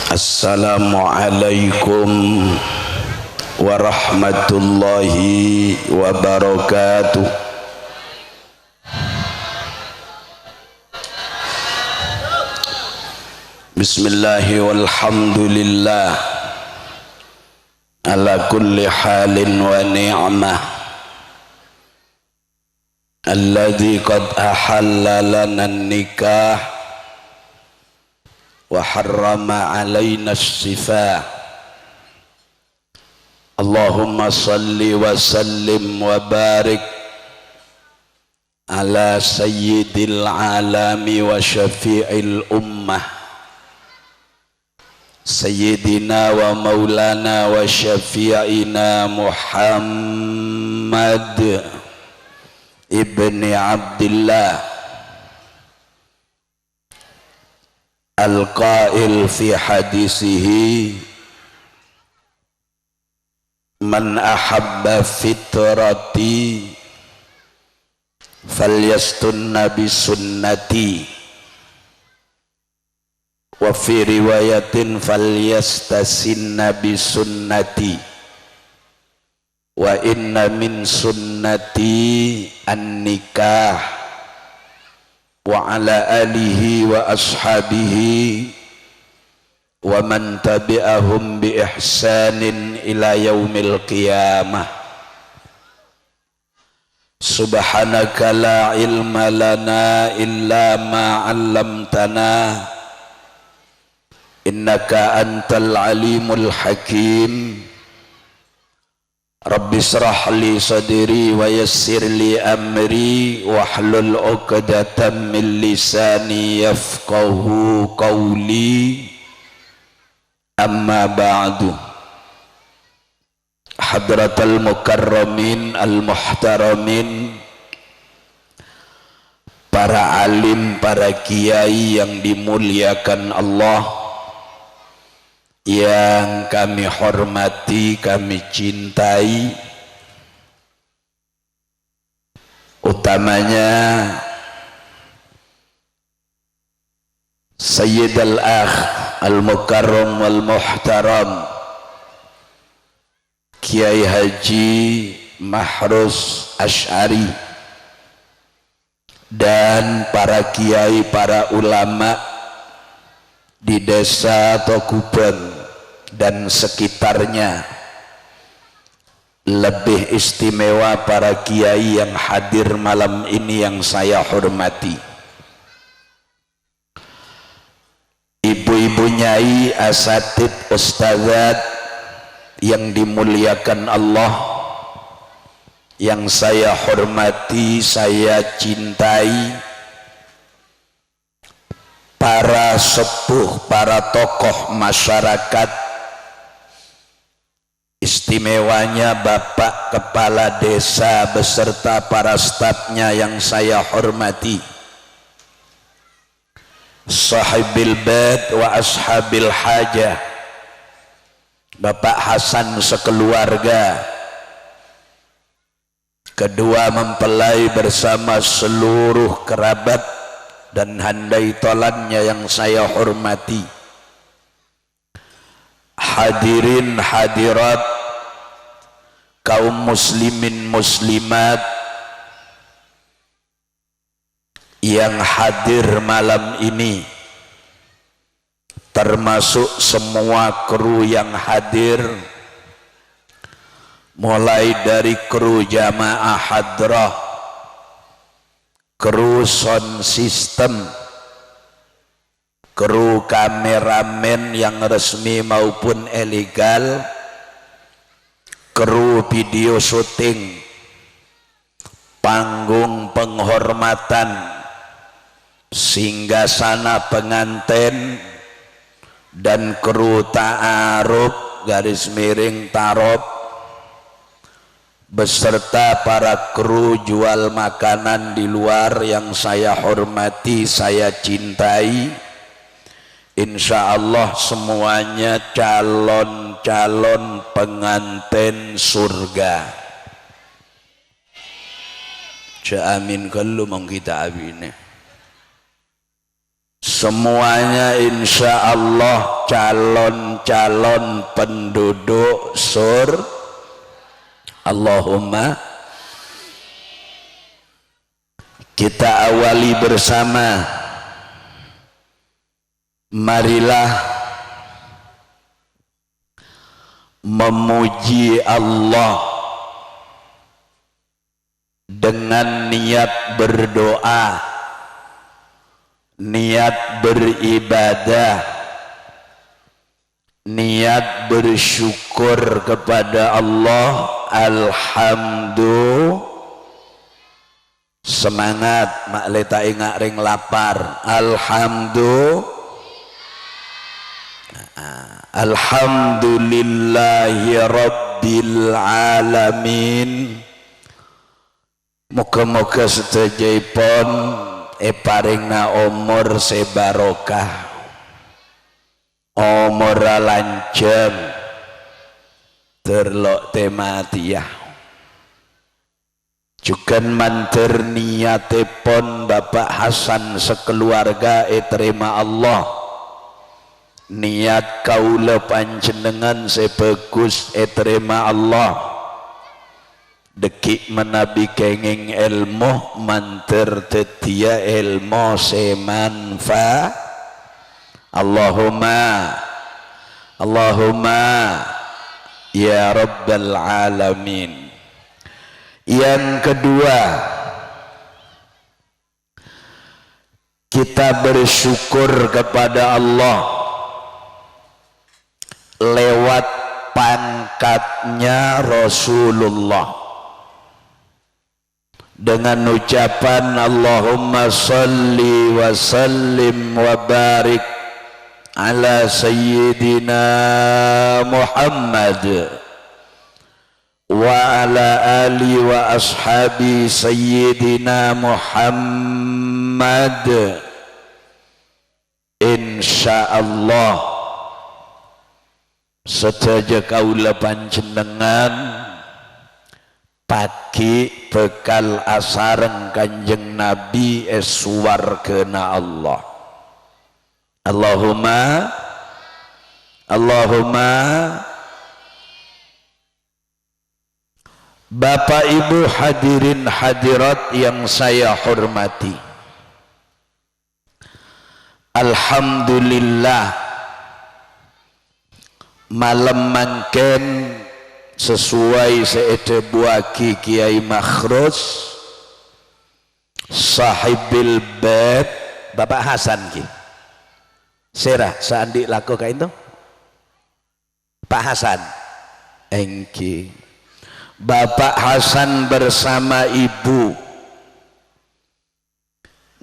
Assalamualaikum warahmatullahi wabarakatuh. Bismillahi walhamdulillah ala kulli halin wa ni'mah alladzi qad ahalla lana nikah wa harrama alaina as-sifah. Allahumma salli wa sallim wa barik ala sayyidil alami wa syafi'il ummah Sayyidina wa maulana wa syafi'ina Muhammad ibni Abdillah al-qail fi hadisihi man ahabba fitrati falyastunna bi sunnati wa fi riwayatin falyastasinna bi sunnati wa inna min sunnati an-nikah wa ala alihi wa ashabihi wa man tabi'ahum bi ihsanin ila yaumil qiyamah. Subhanaka la ilma lana illa ma 'allamtana innaka antal alimul hakim. Rabbi shrah li sadri wa yassir li amri wahlul 'uqdatam min lisani yafqahu qawli. Amma ba'du. Hadratal mukarramin al-muhtaramin, para alim, para kiai yang dimuliakan Allah, yang kami hormati, kami cintai, utamanya Sayyid al-Akh al-Mukarram wal-Muhtaram Kiai Haji Mahrus Asy'ari dan para kiai, para ulama di desa Tokubeng dan sekitarnya. Lebih istimewa para kiai yang hadir malam ini yang saya hormati, ibu-ibu nyai, asatid, ustadzat yang dimuliakan Allah, yang saya hormati, saya cintai, para sepuh, para tokoh masyarakat, istimewanya Bapak Kepala Desa beserta para stafnya yang saya hormati, sahibil bait wa ashabil hajah, Bapak Hasan sekeluarga, kedua mempelai bersama seluruh kerabat dan handai tolannya yang saya hormati, hadirin hadirat, kaum muslimin muslimat yang hadir malam ini, termasuk semua kru yang hadir, mulai dari kru jamaah hadrah, kru sound system, kru kameramen yang resmi maupun ilegal, kru video syuting, panggung penghormatan, singgasana pengantin, dan kru ta'aruf garis miring tarop, beserta para kru jual makanan di luar yang saya hormati, saya cintai. Insya Allah semuanya calon-calon pengantin surga. Amin kalau mau kita abine. semuanya insya Allah calon-calon penduduk Allahumma. Kita awali bersama, marilah memuji Allah dengan niat berdoa, niat beribadah, niat bersyukur kepada Allah. Alhamdulillah. Semangat mak leta ingat ring lapar. Alhamdulillahi rabbil alamin. Moga-moga sedayapun paringna umur sebarokah, umur lancem, terlok tematiah. Juga manter niatipun Bapak Hasan sekeluarga terima Allah. Niat kaula panjenengan sebagus terima Allah. Dekik menabi kenging ilmu manter tetia ilmu semanfa. Allahumma ya rabbal alamin. Yang kedua, kita bersyukur kepada Allah lewat pangkatnya Rasulullah dengan ucapan Allahumma salli wa sallim wa barik ala sayyidina Muhammad wa ala ali wa ashabi sayyidina Muhammad. Insyaallah sedaya kaula panjenengan pagi bekal asareng Kanjeng Nabi swargana Allah. Allahumma Bapak Ibu hadirin hadirat yang saya hormati, alhamdulillah malam mangken sesuai seete buaki Kiai Makhrus sahibil bait Bapak Hasan ki serah sandi laku ka itu Pak Hasan engki Bapak Hasan bersama Ibu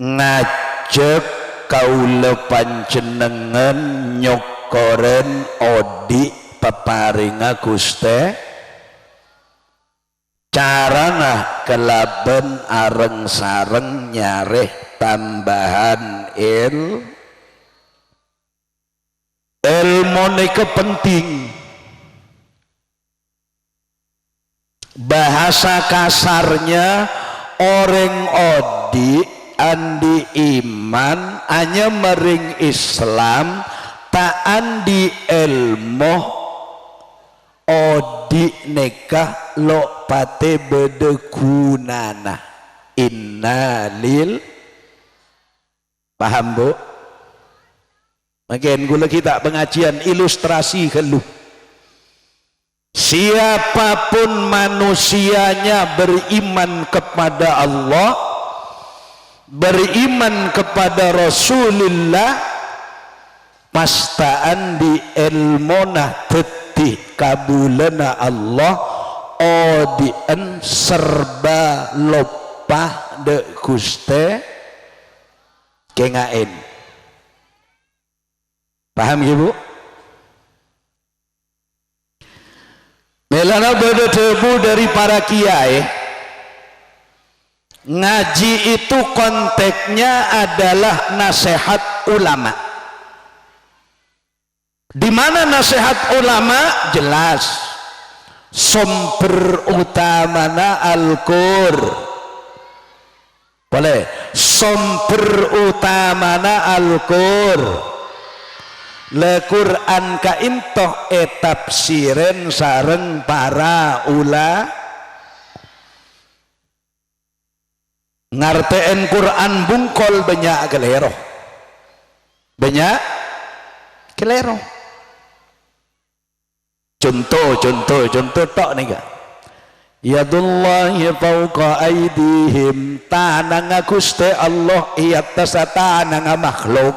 ngajak kaula panjenengan nyokoren odi peparinga Guste carana kelaben areng sareng nyareh tambahan ilmu niki penting. Bahasa kasarnya orang odi andi iman hanya mering Islam tak andi ilmu odi nekah lo pate bedekunana innalil. Paham bu? Makin gula kita pengajian ilustrasi keluh. Siapapun manusianya beriman kepada Allah, beriman kepada Rasulullah, pastaan di ilmunah tetih kabulana Allah odien serba lopah de Guste kengain. Paham ya bu? Melana berdebu dari para kiai, ngaji itu konteksnya adalah nasihat ulama. Di mana nasihat ulama jelas, sumber utamana Al-Qur'an. boleh. Sumber utamana le Quran kaintoh tafsiren sareng para ngarteen Quran bungkol banyak kelero. Contoh tok nih gak. Yadullahi fauqa aidihim, tanang Gusti Allah iatas tanang makhluk.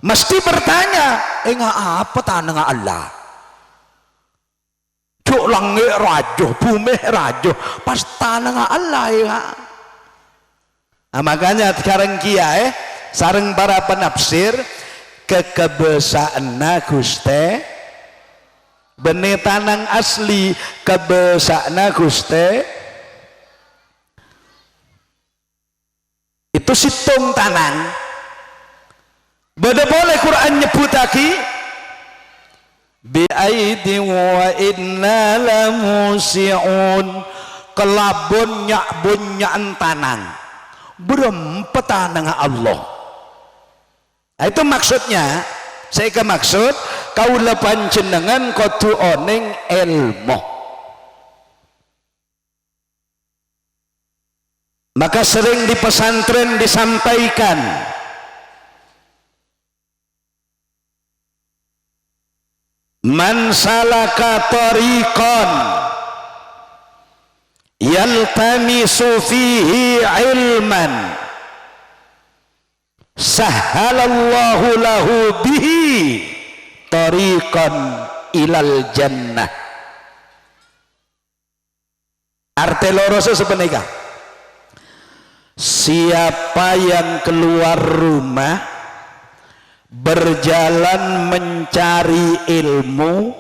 Mesti bertanya, apa tanang Allah? Cuk langit rajo, bumi rajo, pas tanang Allah ya. Nah, makanya sekarang sareng para penafsir kekebesaanna Gusti benih tanang asli kebesaanna Gusti itu situng tanang. Beda boleh Quran nyebut lagi bi aidi wa inna lamusiun, kelabun nyakbun tanang berempat tanang Allah. Nah, itu maksudnya. Saya ke maksud kaula panjenengan kudu oneng ilmu. Maka sering di pesantren disampaikan man salaka tariqan yaltamisu fihi ilman sahhalallahu lahu bihi tariqan ilal jannah. Arti loro sebenarnya, siapa yang keluar rumah berjalan mencari ilmu,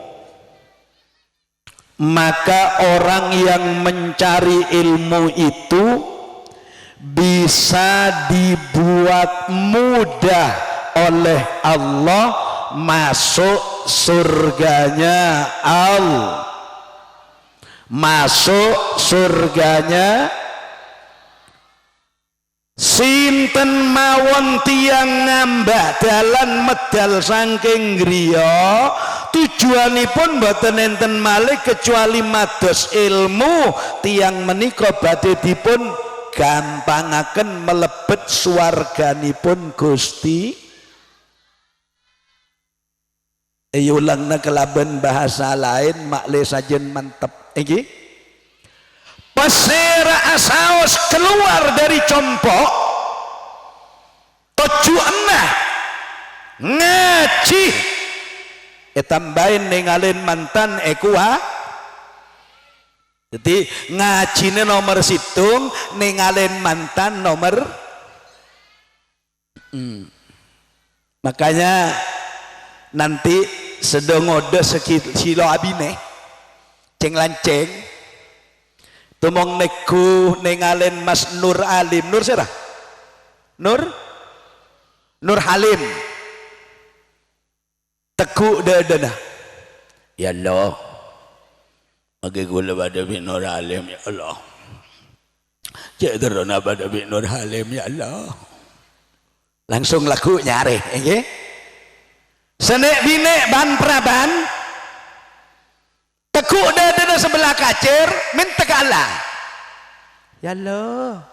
maka orang yang mencari ilmu itu bisa dibuat mudah oleh Allah masuk surganya Allah, masuk surganya. Sinten mawon tiang ngambah dalan medal saking griya tujuanipun boten enten malih kecuali mados ilmu, tiang menika badhe dipun gampangaken melebet swarganipun Gusti. Ulangna kelaben bahasa lain makle sajen mantep iki. Pasera asaos keluar dari compok tujuanna ngaji tambahin ningalin mantan ekuah. Jadi ngajine nomor situng, ningalin mantan nomor makanya nanti sedengode sekilo abine ceng lanceng tumong neku ningalin Mas Nur Alim, Nur sirah Nur Halim teku dadana ya Allah mage gula pada bi Nur Halim ya Allah cek terona pada bi Nur Halim ya Allah langsung lagu nyare nggih senek bine ban praban teku dadana sebelah kacir minta ke Allah ya Allah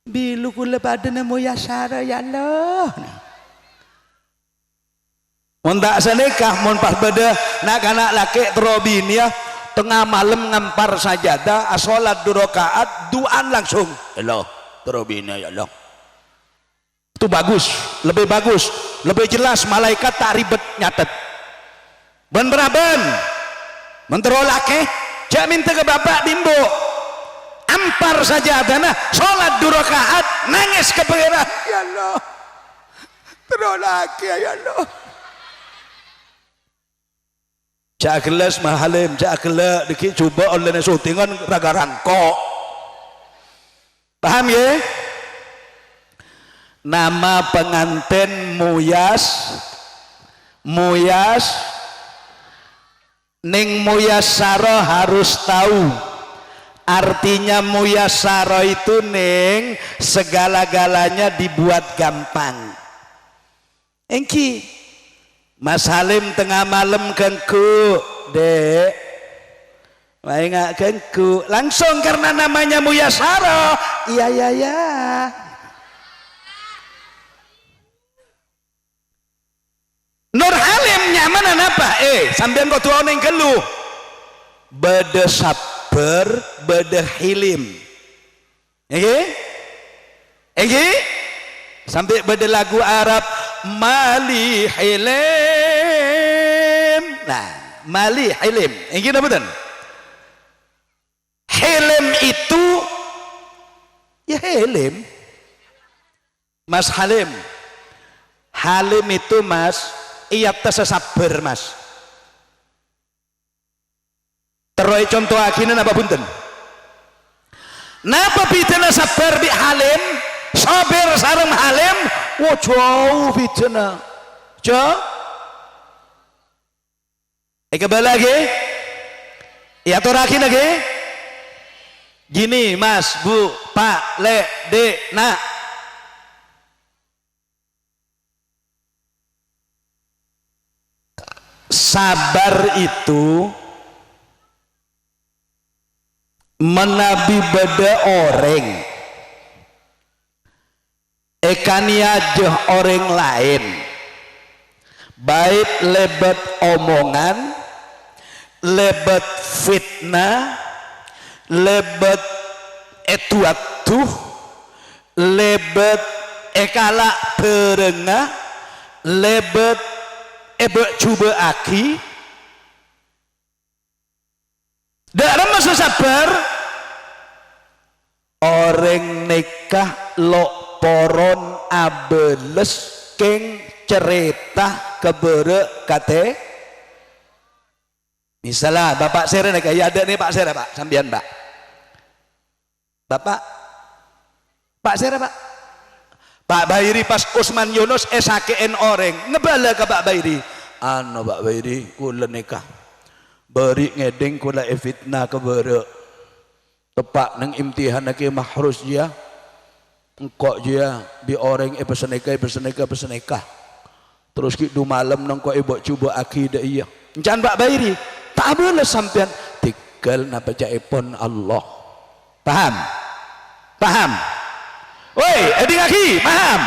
bilu kula pada nemu yasara ya Allah. Mun tak senekah mun pas beda nak anak laki terobin ya tengah malam ngampar sajadah asolat 2 rakaat duaan langsung ya Allah terobin ya Allah. Itu bagus, lebih jelas malaikat tak ribet nyatet. Ben beraben mentero laki jak minta ke bapak bimbo ampar saja adana sholat 2 rakaat nangis ke pengiran ya Allah terolak ya Allah cak gelas mahalim cak gelas dikit coba oleh syutingan raga rangkok paham ya. Nama pengantin Muyas Ning Muyasaro harus tahu Artinya muyasaro itu neng segala-galanya dibuat gampang. Engki Mas Halim tengah malam kengku dek main nggak kengku langsung karena namanya muyasaro. Iya Nur Halim nyaman apa sampean kau tuh neng keluh bede sabar bede hilim sampai bede lagu Arab mali hilim. Nah mali hilim ini apa betul hilim itu ya hilim Mas Halim itu mas iya sabar mas. Terus contoh akhirnya apa punten napa bidana sabar bi Halim sabar sareng Halim jauh bidana jauh kembali lagi ya terakhir lagi gini mas bu pak le dek nak sabar itu menabi beda orang ekaniajah orang lain baik lebet omongan lebet fitnah lebet etuatuh lebet ekala perengah lebet ebek coba aki dalam masa sabar orang nikah lo poron abeles keng cerita kebere kate misalnya bapak sere nek ya ada nih pak sere pak sambian pak bapak sere Pak Bairi pas Usman Yunus SHKN orang ngebala ke Pak Bairi Pak Bairi kula nikah beri ngedeng kula fitnah kebere tepak neng imtihan lagi mahrus dia engkau dia di orang berseneka terus gitu malam neng kau ibu coba akidah iya jangan Pak Bairi tak boleh sampean tinggal napa jaipon Allah paham woi eding lagi paham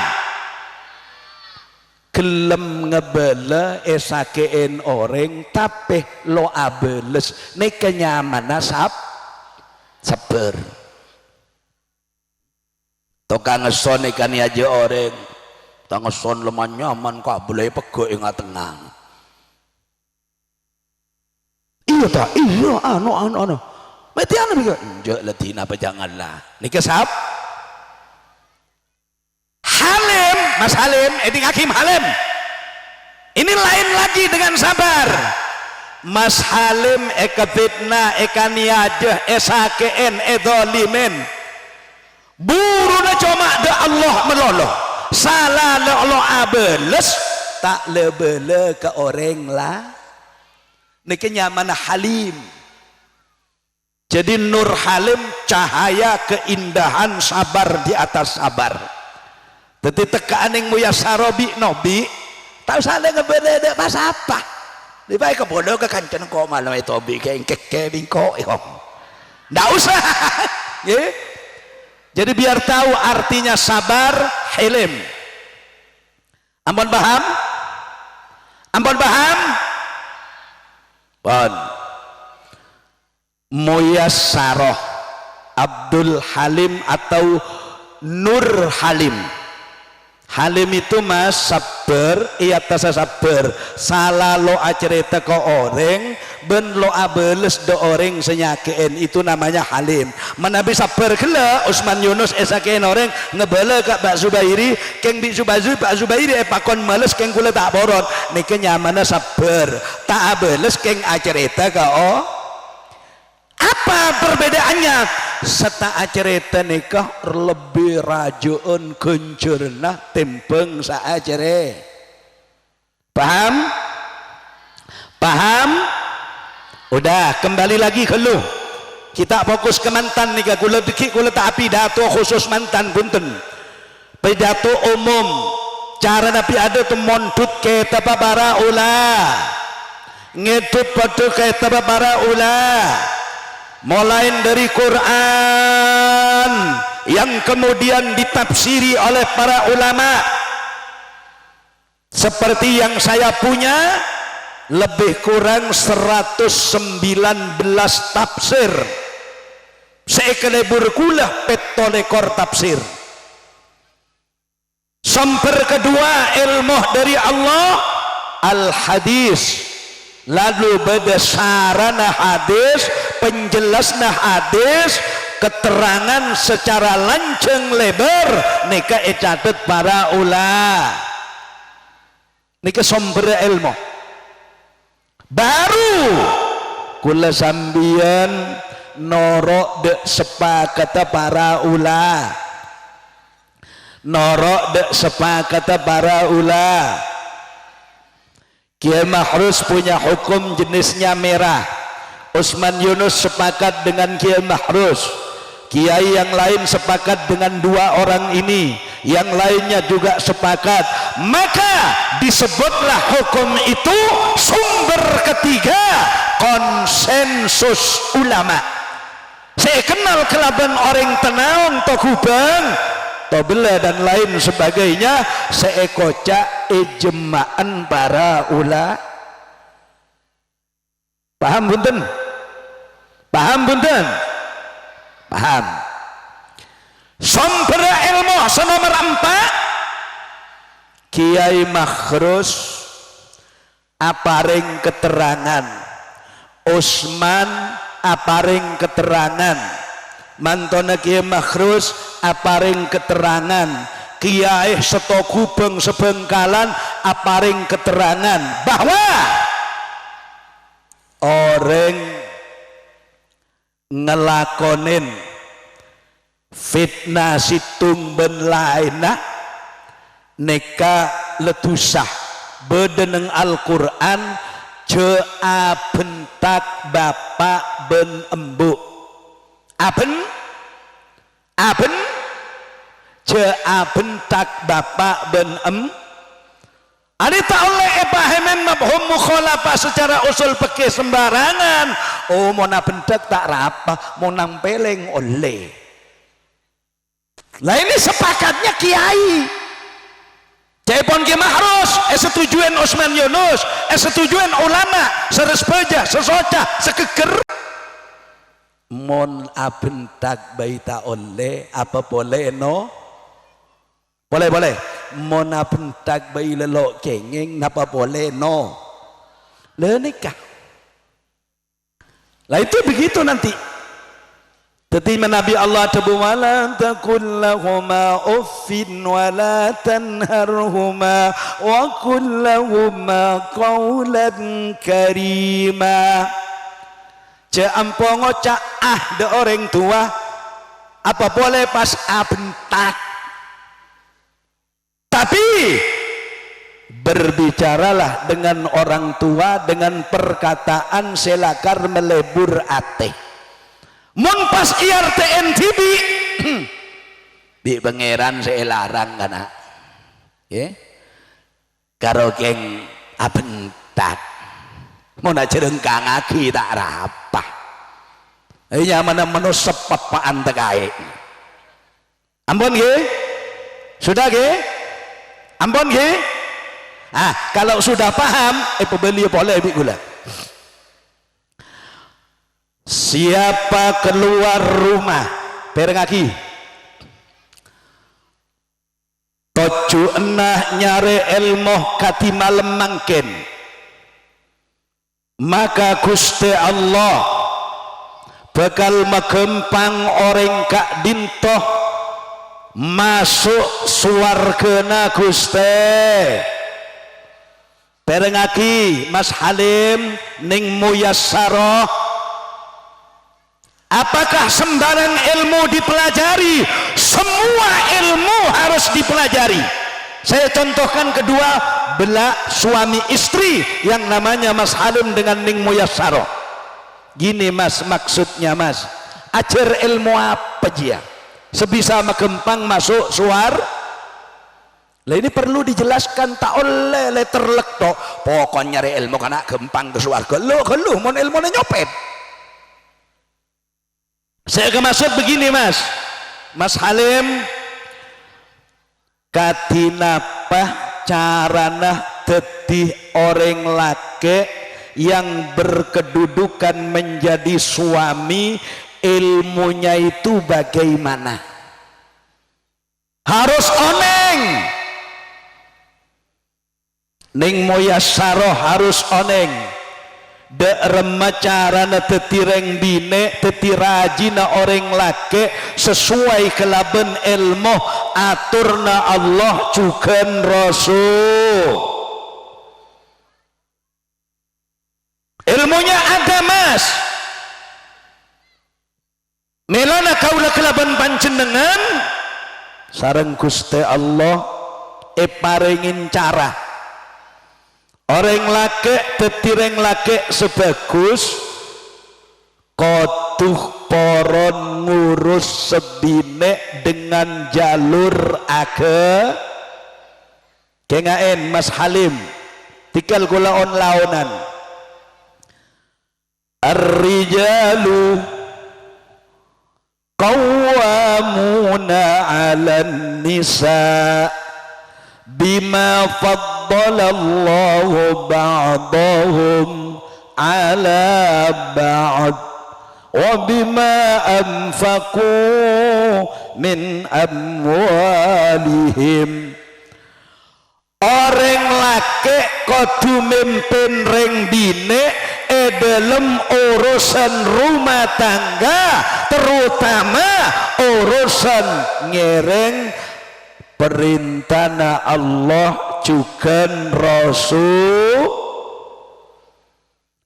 gelem ngebela SHKN orang tapi lo abeles nek kenyamanan sabar tukang ngeson ikan aja orang tak ngeson lemah nyaman kok boleh pegok yang tenang iya anu mati anu juga enjak ledina apa janganlah nika sab Halim Mas Halim eding Hakim Halim ini lain lagi dengan sabar Mas Halim eka fitnah eka niajah SHKN edolimen buruna cuma da Allah meloloh salah le Allah abeles tak lebele ke orang lah niki nyaman Halim jadi Nur Halim cahaya keindahan sabar di atas sabar jadi tekaan yang muyasarobi nobi tahu salah ngebeda pas apa di baik kebodoh ke kancan kok malam itu obi kayak kekering kok nggak usah jadi biar tahu artinya sabar hilim ampun paham pon muyasaroh Abdul Halim atau Nur Halim Halim itu mas sabar iya tasa sabar salah lo acerita ke orang ben lo abeles do orang senyakein itu namanya Halim menabi sabar gila Usman Yunus SHKN orang ngebala ke Pak Zubairi keng bi Pak Zubairi pakon males keng kula tak boron niki nyamana sabar tak abeles keng acerita ke apa perbedaannya seta acerita nikah lebih rajoon kencurna timpeng saacere paham udah kembali lagi ke lu kita fokus ke mantan nih kula deki kula tak pidato khusus mantan punten pidato umum cara Nabi ada tu mondut ke para ula ngedut pada ke para ula mulai dari Quran yang kemudian ditafsiri oleh para ulama seperti yang saya punya lebih kurang 119 tafsir sekelebur kulah petolekor tafsir. Sumber kedua ilmu dari Allah al-hadis, lalu berdasarana hadis, penjelasna hadis, keterangan secara lancang lebar nika catat para ulama nika sumber ilmu. Baru kula sambian norok de sepakata para ula norok de sepakata para ula Kiai Mahrus punya hukum jenisnya merah, Usman Yunus sepakat dengan Kiai Mahrus, kiai yang lain sepakat dengan dua orang ini, yang lainnya juga sepakat, maka disebutlah hukum itu sumber ketiga konsensus ulama. Saya kenal kelaban orang tenaun tokubang tobela dan lain sebagainya, saya kocak ijma'an para ulama. Paham bunten? Paham bunten? Paham. Sumber ilmu nomor 4 Kiai Mahrus aparing keterangan, Usman aparing keterangan, mantona Kiai Mahrus aparing keterangan, Kiai Setokubeng Sebengkalan aparing keterangan bahwa orang ngelakonin fitnah situng ben lainah neka letusah bedeneng Al-Quran cea bentak bapak ben embu aben cea bentak bapak ben Anita oleh pahaman mabhum mukhalafah secara usul fikih sembarangan. Oh mau bentak tak rapa, mau nampeleng oleh. Lah ini sepakatnya kiai. Cepon Kiai Mahrus, setujuan Usman Yunus, setujuan ulama, serespeja, sesocah, sekeker. Mon abentak baita oleh apa boleh no? Boleh. Mona bentak bayi lelok kengeng napa boleh no le nikah lah itu begitu nanti Tetapi Nabi Allah tabu wala taqul lahuma uffin wala tanharhuma wa qul lahuma qawlan karima. Ceampo ngocak de orang tua apa boleh pas bentak. Tapi berbicaralah dengan orang tua dengan perkataan selakar melebur ate. Mun pas IRTNTB di pangeran saya larang kana. Ya. Karo geng abentak. Mun ajerengkang aki tak rapah. Iya mana menu sepapaan tekai. Ampun nggih? Sudah nggih? Ampun nggih? Kalau sudah paham, pembeli boleh bi gula. Siapa keluar rumah perengaki toju enah nyare ilmu kati malam mangken, maka Gusti Allah bakal megempang orang kak dintoh masuk suwargana Gusti. Perengaki Mas Halim ning Muyassarah, apakah sembarang ilmu dipelajari? Semua ilmu harus dipelajari. Saya contohkan kedua belah suami istri yang namanya Mas Halim dengan ning Muyassarah. Gini Mas, maksudnya Mas, ajar ilmu apa dia sebisa magempang masuk suar. Lah ini perlu dijelaskan, tak oleh terlek tok pokoknya nyari ilmu karena gempang ke swarga. Lo geluh mon ilmu nyopet. Saya maksud begini Mas Halim, katinapah carana dadi orang laki yang berkedudukan menjadi suami, ilmunya itu bagaimana? Harus oneng ning moyasaroh, harus oneng de remacarana tetireng bine tetirajina orang laki sesuai kelaben ilmu aturna Allah cuken Rasul. Ilmunya ada Mas, melana kaula kelaben panjenengan sareng Gusti Allah paringin cara orang laki tetireng laki sebagus koduh poron ngurus sebine dengan jalur kengaen Mas Halim tikal kulaon laonan ar-rijalu qawwamuna 'alan nisa bima faddalallahu ba'dahum 'ala ba'd wa bima anfaqu min amwalihim. Orang laki kudu mimpin reng bine dalam urusan rumah tangga, terutama urusan ngereng perintahna Allah juga Rasul.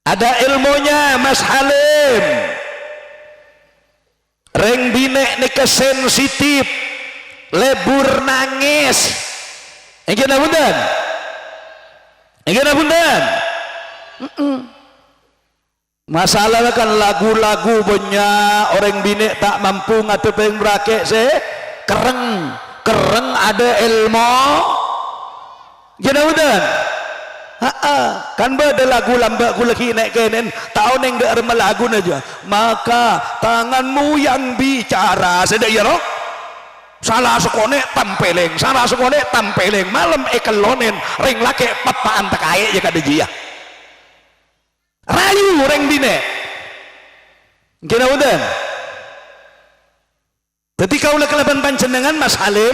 Ada ilmunya Mas Halim. Reng bine nika sensitif, lebur nangis. Ingin abundan, masalahnya kan lagu-lagu banyak orang bini tak mampu ngatepeng berakek se kereng ada ilmu jenaudan kan beda lagu lambak ku lagi naik kenen tahun yang gak remel lagu aja maka tanganmu yang bicara sedek ya roh salah sekone tampeleng malam ekelonen ring laki papaan tekaye ya kada jia rayu reng bine kena udan. Ketika ulah kelaban panjenengan Mas Halim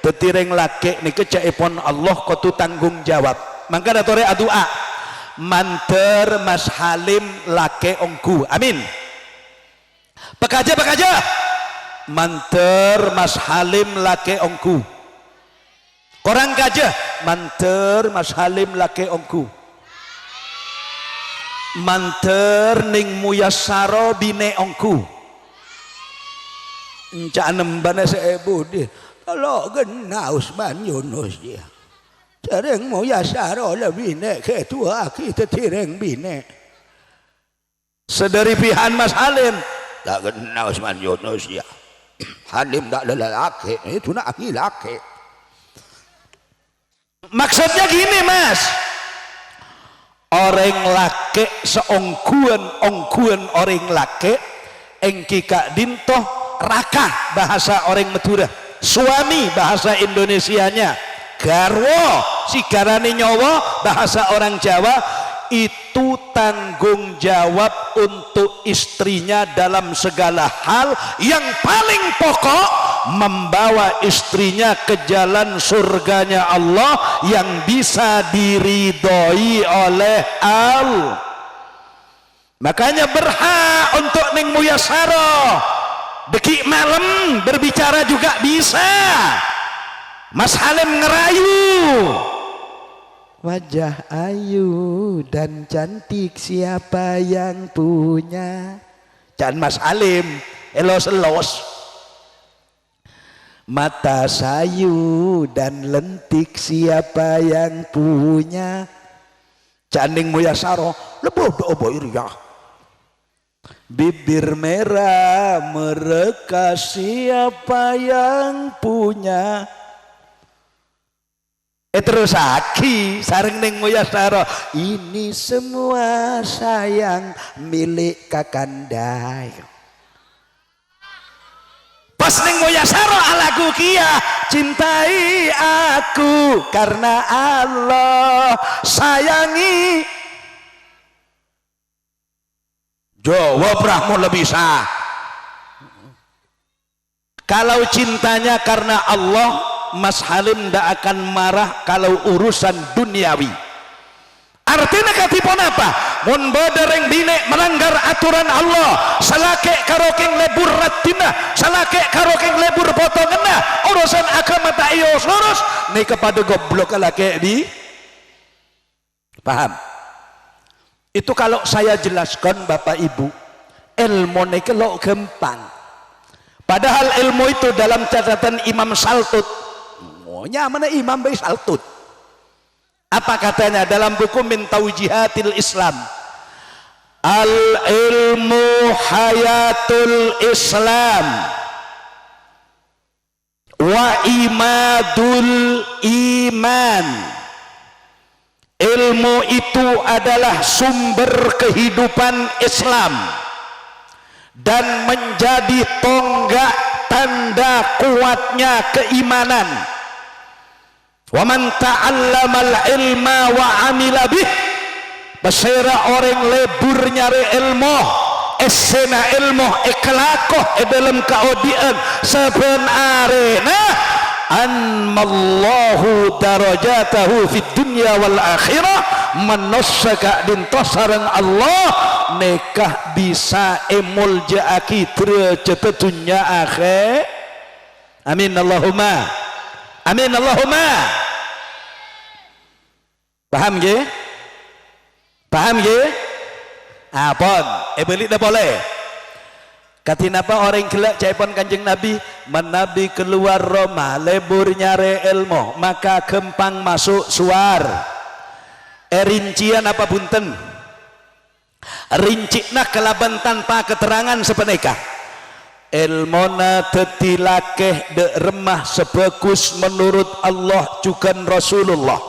tetireng laki ni kecaipon Allah kotu tanggung jawab maka datore adua manter Mas Halim laki ongku amin pekaja manter Mas Halim laki ongku korang gajah manter Mas Halim laki ongku manter ning muyasaro bine ongku encak nembane seebu dia kalau gena Usman Yunus dia tereng muyasaro lebih bine ketua kita tireng bine sedari pihan Mas Halim tak gena Usman Yunus dia Halim tak ada laki itu nak laki maksudnya gini Mas orang laki seongkuan orang laki engki kak dintoh raka bahasa orang Madura suami bahasa Indonesianya garwo sigarani nyowo bahasa orang Jawa itu tanggung jawab untuk istrinya dalam segala hal yang paling pokok membawa istrinya ke jalan surganya Allah yang bisa diridhoi oleh Allah. Makanya berhak untuk ning muyasaro dekik malam berbicara juga bisa. Mas Halim ngerayu wajah ayu dan cantik siapa yang punya can Mas Halim elos-elos mata sayu dan lentik siapa yang punya caning muyasaro leboh do boiria bibir merah mereka siapa yang punya. Terus aki sareng ning Moyasaro, ini semua sayang milik Kakanda. Pas ning Moyasaro alagu kia, cintai aku karena Allah sayangi. Jawab Rahmun lebih sah. Kalau cintanya karena Allah, Mas Halim ndak akan marah kalau urusan duniawi. Artinya katipun apa? Mun badereng bine melanggar aturan Allah, salake karokeng lebur ratina, salake karokeng lebur potongenna, urusan agama tak iyo lurus, nih kepada goblok lake di. Paham? Itu kalau saya jelaskan Bapak Ibu, ilmu nih kalau gampang. Padahal ilmu itu dalam catatan Imam Saltut. Maunya mana Imam Bay Saltut? Apa katanya dalam buku Min Taujihatil Islam? Al ilmu hayatul Islam wa imadul iman. Ilmu itu adalah sumber kehidupan Islam dan menjadi tonggak tanda kuatnya keimanan. Wa man ta'allamal ilma wa amila bih, basera orang lebur nyari ilmu, esena ilmu iklakoh dalam kaodian sebenarnya anmallahu darajatahu fid dunya wal akhirah, manusia dintasarang Allah nekah bisa emul jaaki derajat dunya akhir. Amin Allahumma amin Allahumma. Paham ge? Paham ge? Apon beli dah boleh. Katinapa orang gelak caipon Kanjeng Nabi, menabi keluar Roma lebur nyare ilmu maka gempang masuk suar. Rincian apa bunten? Rincikna kelaban tanpa keterangan sepeneka. Ilmona tetilakeh de remah sebagus menurut Allah juga Rasulullah.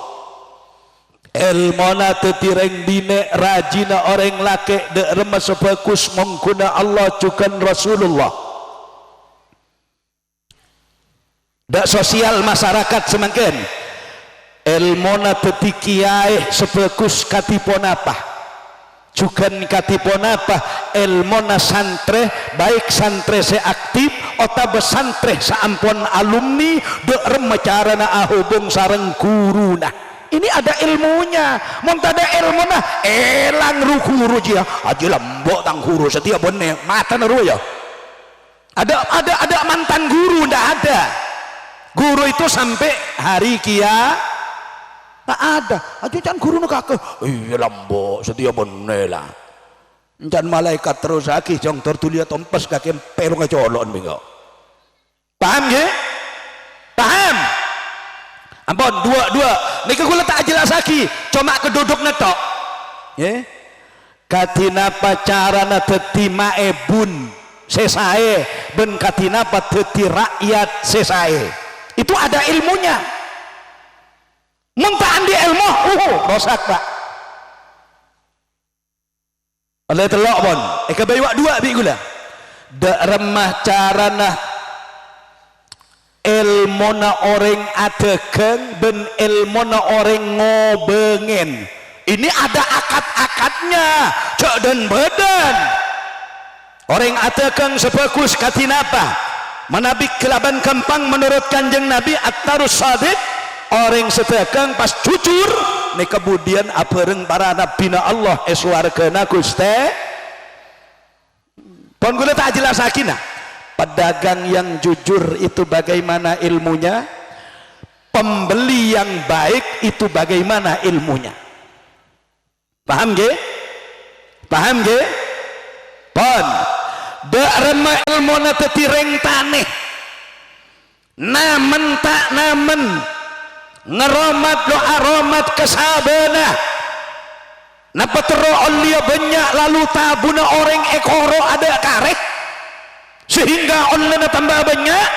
Ilmona tetireng bine rajina orang lake de remah sebagus mengguna Allah juga Rasulullah. Dak sosial masyarakat semakin ilmona tetikiai sebagus katipon apa juga katipon apa ilmona santre baik santre seaktif atau besantre saampun alumni dek remacarana ahubung sareng guruna. Ini ada ilmunya. Mun tada ilmuna elang guru dia aja lembok tang guru setiap bener mata neru ya. Ada mantan guru ndak ada. Guru itu sampai hari kia tak ada. Aja can guru nu kakek. Iya lambok setia bener lah. Can malaikat terus lagi jong tertulia tompes kakek perung colon bingau. Paham ya? Paham? Ampun dua. Nika kula tak jelas lagi. Cuma keduduk netok. Ya. Katina pacarana teti maebun sesae ben katina teti rakyat sesae. Itu ada ilmunya. Muntaan di ilmu, rosak pak. Oleh telok pun, bawa dua bi gula. Dak remah carana ilmona orang adegeng ben ilmona orang ngobengen. Ini ada akad-akadnya, cok dan badan. Orang adegeng sebagus katinapa. Menabik kelaban kempang menurut Kanjeng Nabi at-tarus sadiq. Orang sedekang pas jujur nih kemudian abareng para nabi na Allah eswargana Guste pon gula tak jelas sakina. Pedagang yang jujur itu bagaimana ilmunya, pembeli yang baik itu bagaimana ilmunya. Paham ge? Paham ge? Pon dak remah ilmuna tetireng taneh namen tak namen ngeromat lo aromat kesabana napa tero olia banyak lalu tabuna orang ekoro ada kareh sehingga online tambah banyak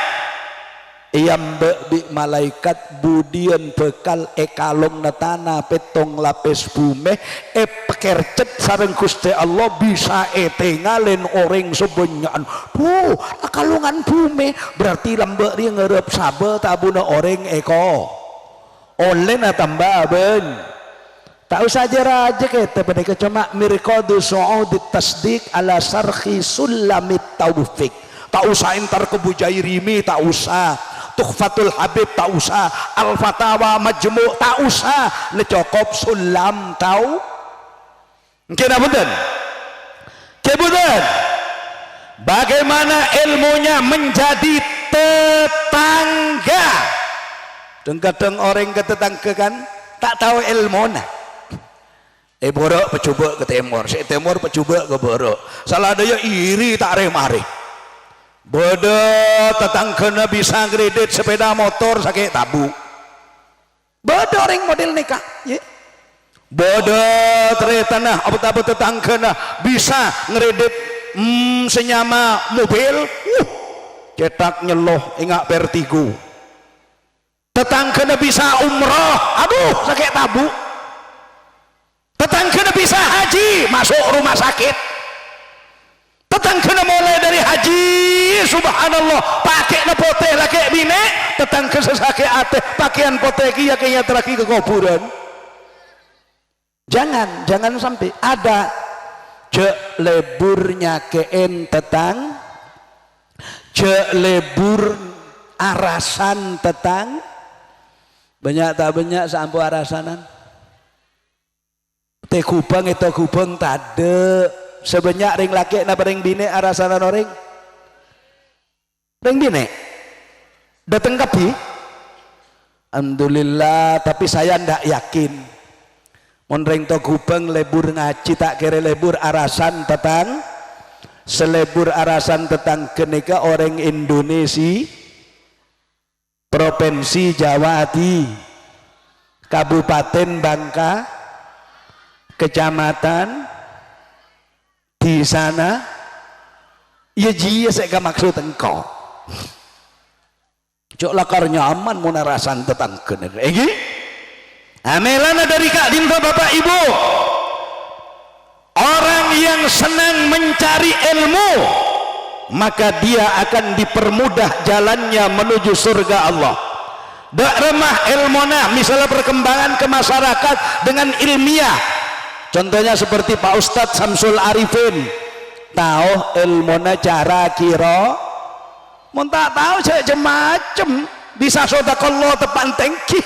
iyam bi malaikat budian bekal ekalong natana petong lapis bume pekercet sareng Gusti Allah bisa ngalen orang sebenyaan akalungan bume berarti lambek dia ngerep sabe tabuna orang eko online tambah ben tak usah raja kita pada cuma mirqadu su'udit tasdik ala sarhi sulamit taufik tak usah intar kebujairimi tak usah Tuhfatul Habib tak usah Al-Fatawa Majmu' tak usah lecokop sulam tahu kena betul kebetulan bagaimana ilmunya menjadi tetangga dan kadang orang ke tetangga kan tak tahu ilmunya borok pecoba ke timur si timur pecoba ke borok salah daya iri tak remari bodoh tetangga bisa kredit sepeda motor sakit tabu bodoh orang model nikah ya bodoh ternyata apa tetangga bisa kredit senyama mobil cetak nyeloh ingat vertigo tetangga bisa umroh aduh sakit tabu tetangga bisa haji masuk rumah sakit tetangga mulai dari haji subhanallah pakai na poteh laki bine tetangga sesake ateh pakaian poteh kia kayaknya terakhir ke kuburan jangan sampai ada cek leburnya keen tetang cek lebur arasan tetang banyak tak banyak sampo arasanan teh kubang itu kubang tade sebanyak ring laki napa ring bine arasanan orang ring bine dateng kapi alhamdulillah tapi saya ndak yakin mon ring to kubang lebur ngaji tak kira lebur arasan tetang selebur arasan tetang kenika orang Indonesia provinsi Jawa Adi Kabupaten Bangka kecamatan di sana ya jia saya maksud engkau cok lakar nyaman mau narasan tetang kener egi amelana dari Kak Dinda Bapak Ibu orang yang senang mencari ilmu maka dia akan dipermudah jalannya menuju surga Allah dak remah ilmona misalnya perkembangan ke masyarakat dengan ilmiah contohnya seperti Pak Ustadz Samsul Arifin tahu ilmona cara kira mau tak tahu saya macam bisa sodakallah tepan tengki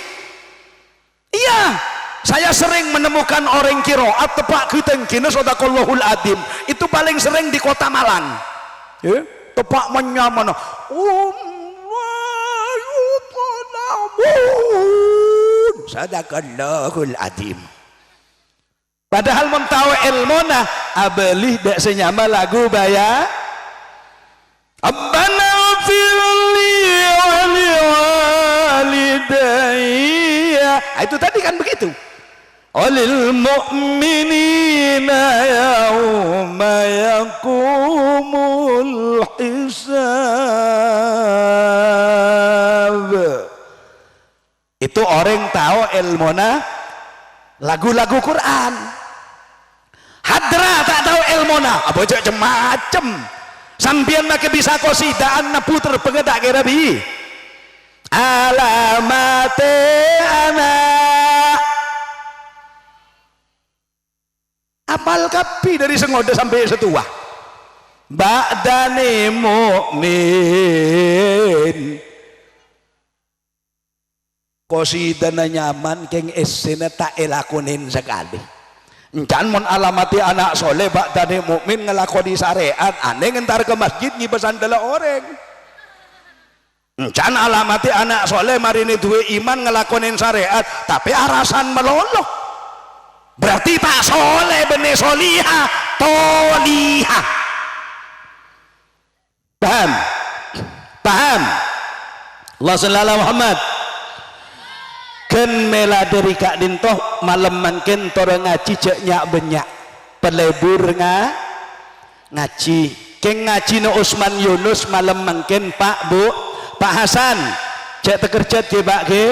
iya saya sering menemukan orang kiroat tepak kitengkina sodakallahul adim itu paling sering di kota Malang tepak menyaman sadaqallahul adim padahal mentawa ilmona abelih dak senyama lagu baya Rabbana firli wa liwalidayya itu tadi kan begitu Walil mu'minina yawma yakumul hisab itu orang tahu ilmona lagu-lagu Quran hadra tak tahu ilmona apa aja macem sampian make bisa kosidaan na puter pengedak kira bi alamate anak apal kapi dari sengoda sampai setua ba'dani mu'min kosidana nyaman keng esena tak elakunin sekali encan mon alamati anak soleh ba'dani mu'min ngelakoni syariat aneh ngentar ke masjid nyibesan dala orang encan alamati anak soleh marini duwe iman ngelakonin syariat tapi arasan meloloh berarti tak soleh benih solihah tolihah paham? paham? Allah sallallahu Muhammad ken mela dari kak dintoh malam mangken tora ngaji cek nyak benyak pelebur ngaji keng ngaji no Usman Yunus malam mangken Pak Bu Pak Hasan cek tekerjat ke Pak ke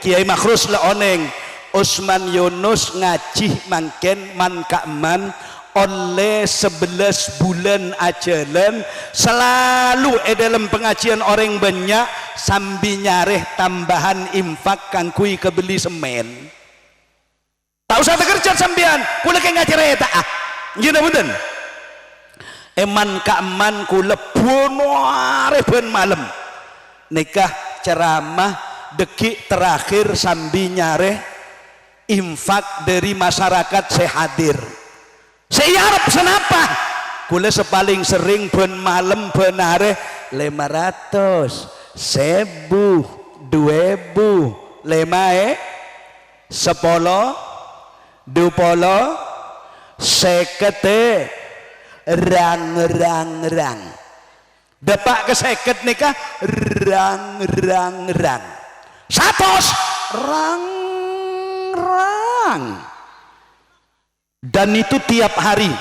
Kiai Makhrus le oneng Usman Yunus ngaji mangken man ka'man oleh 11 bulan ajalan selalu dalam pengajian orang banyak sambil nyareh tambahan infak kangkui kebeli semen tak usah tekerjat sambian kula ke ngaji reta gini betul eman ka'man kula bunuare ben malam nikah ceramah dekik terakhir sambil nyareh infak dari masyarakat saya hadir saya harap senapa kula sepaling sering ben malam benare 500 1000 2000 5 10 20 sekete rang dapat ke seket nikah rang 100 rang dan itu tiap hari.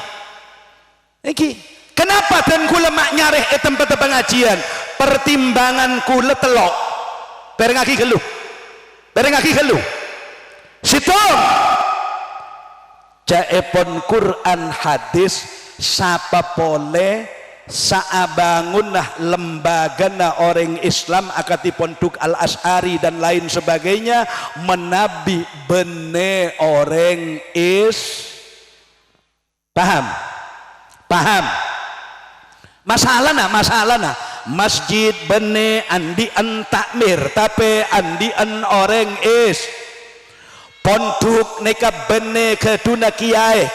Kenapa dan kula mak nyareh tempat pengajian pertimbangan kula telok berengaki geluh situng jaepon Quran hadis sapa pole saabangunah lembaga na orang Islam akatipun Duk Al-Asy'ari dan lain sebagainya menabi bene orang paham masalahna masjid bene andian takmir tapi andian orang ponduk neka bene keduna kiai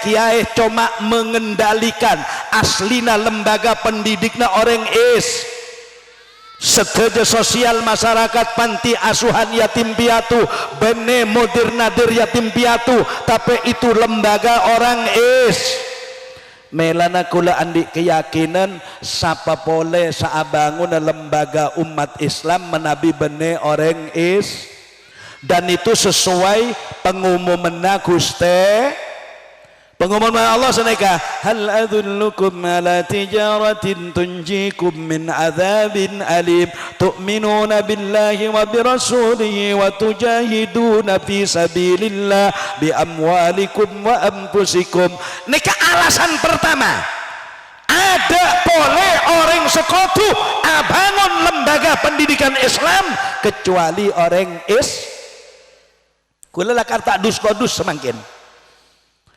cuma mengendalikan aslina lembaga pendidikna orang seteja sosial masyarakat panti asuhan yatim piatu bene modernadir yatim piatu tapi itu lembaga orang melana kula andi keyakinan sapa pole saabangun lembaga umat Islam menabi bene orang dan itu sesuai pengumuman Guste pengumuman Allah seneka hal adullukum ala tijaratin tunjikum min adzabin alim tu'minuna billahi wa birasulihi wa tujahiduna fi sabilillah bi amwalikum wa anfusikum nika alasan pertama ada boleh orang sekotu abangun lembaga pendidikan Islam kecuali orang kula lakar tak dus-kodus semakin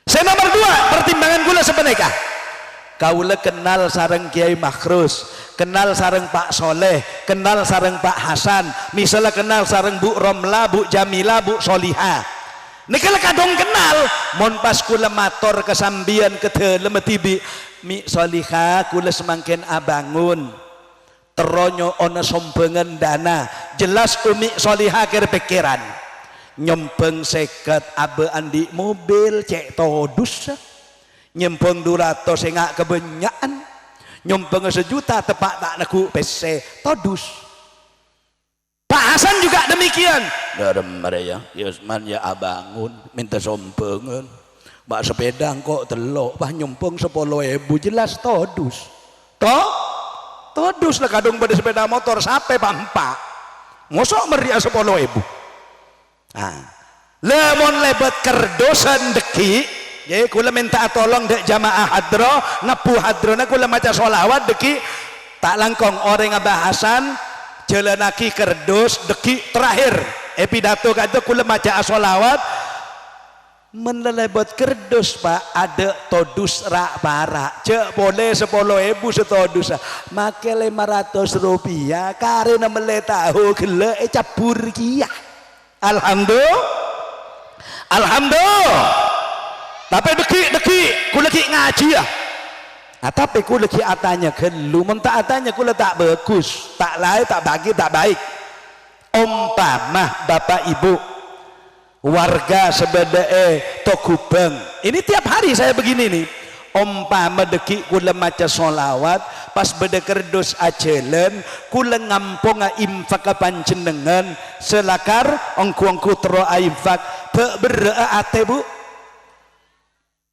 saya nomor 2 pertimbangan kula sebenarnya kaula kenal sareng Kiai Makhrus kenal sareng Pak Soleh kenal sareng Pak Hasan misalnya kenal sareng Bu Romla Bu Jamila Bu Soliha nikala kadong kenal mon pas kula mator kesambian kedelem tibi mi Soliha kula semakin abangun teronyo ona sombengan dana jelas umi Soliha kira pikiran nyempeng seket abe andi mobil cek todus nyempeng 200 engak kebenyaan nyempeng 1 juta tepak tak naku PC todus Pak Hasan juga demikian dalam mereka Yusman ya abangun minta sompengan bak sepeda kok telok bah nyempeng 10.000 jelas todus todus lah kadung pada sepeda motor sampai pampak ngosok meriah 10.000 lemon lebat kerdosan deki jadi kula minta tolong dek jamaah hadro ngapu hadrona kula maca sholawat deki tak langkong orang ngabahasan jalanaki kerdos deki terakhir pidato kata kula maca sholawat menelebat kerdos Pak ada todus rak parak cek boleh 10.000 setodus make 500 rupiah karena mele tahu gele cabur kia Alhamdulillah tapi deki kula ki ngaji ya tapi kula ki atanya gelu mentah atanya kula tak bagus tak lain tak bagi tak baik umpamah Bapak Ibu warga sebede Togubeng ini tiap hari saya begini nih umpama deki kula maca sholawat pas beda kerdus acelen kula ngampunga infak panjenengan selakar ongku tero infak te berate bu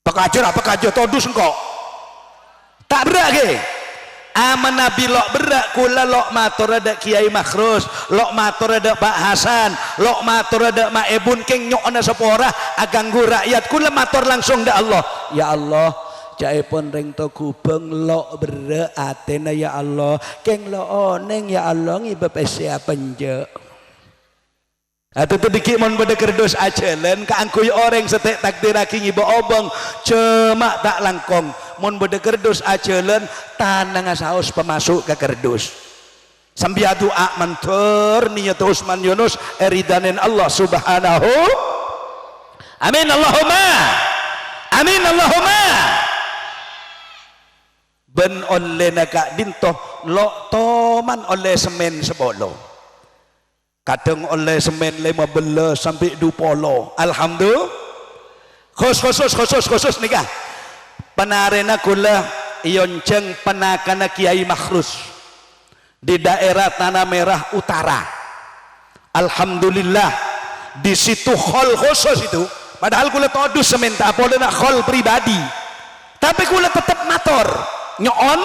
pekajer todus engko tak berak ge aman nabi lok berak kula lok matur ada Kiai Makhrus lok matur ada Pak Hasan lok matur ada Mak Ebun keng nyokna sepora aganggu rakyat kula matur langsung da Allah ya Allah jaipun ring to kubeng lok berak atena ya Allah keng lo oneng ya Allah ngibep sia penje atau dikit mon beda kerdus acelen kaangkuy orang setek takdir aki ngiba obong cemak tak langkong mon beda kerdus acelen tanang saus pemasuk ke kerdus sambil doa mantur niat Usman Yunus eridanin Allah subhanahu amin Allahumma amin Allahumma ben oleh nakak dintoh lok toman oleh semen sebolo kadang oleh semen 15 sampai 20 alhamdulillah khusus nikah penarena kula ionceng penakana Kiai Makhrus di daerah Tanah Merah Utara alhamdulillah di situ khol khusus itu padahal kula todus semen tak apa nak khol pribadi tapi kula tetap mator nyoon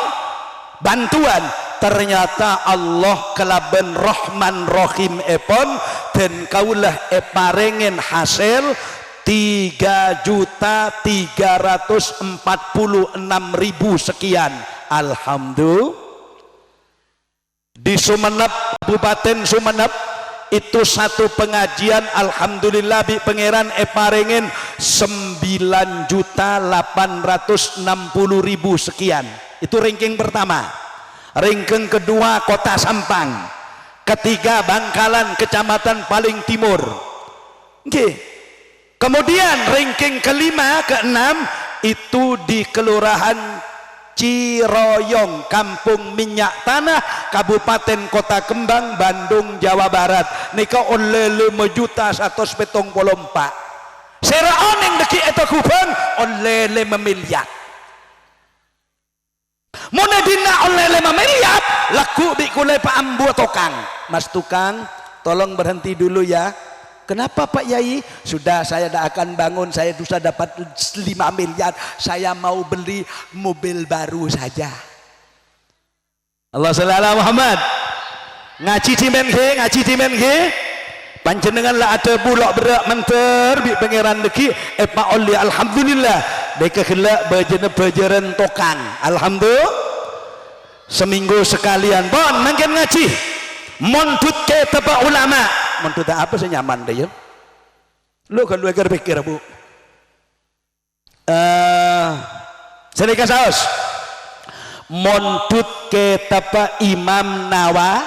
bantuan ternyata Allah kelaben Rahman Rahim epon dan kaulah eparengen hasil 3.346.000 sekian alhamdulillah di Sumenep Kabupaten Sumenep itu satu pengajian alhamdulillah bi pangeran eparengen 9.860.000 sekian itu ranking pertama ranking kedua Kota Sampang ketiga Bangkalan kecamatan paling timur okay. Kemudian ranking kelima keenam itu di Kelurahan Ciroyong Kampung Minyak Tanah Kabupaten Kota Kembang Bandung Jawa Barat nika oleh 5.174 sera oneng deki eta kubang oleh 5 miliar muna dina oleh 5 miliar laku bi kulai Pak Ambu tukang Mas tukang tolong berhenti dulu ya kenapa Pak Yai sudah saya dah akan bangun saya sudah dapat 5 miliar saya mau beli mobil baru saja Allah sallallahu Muhammad ngaji timen ge panjenengan lah ada bulak berak menter bi pangeran deki Pak Oli alhamdulillah deka kelak bejeran tokang alhamdulillah seminggu sekalian bon mangken ngaji montut ke tepa ulama montut apa saya nyaman deh ya lu kan lu agar pikir bu sedekah saus montut ke tepa Imam Nawawi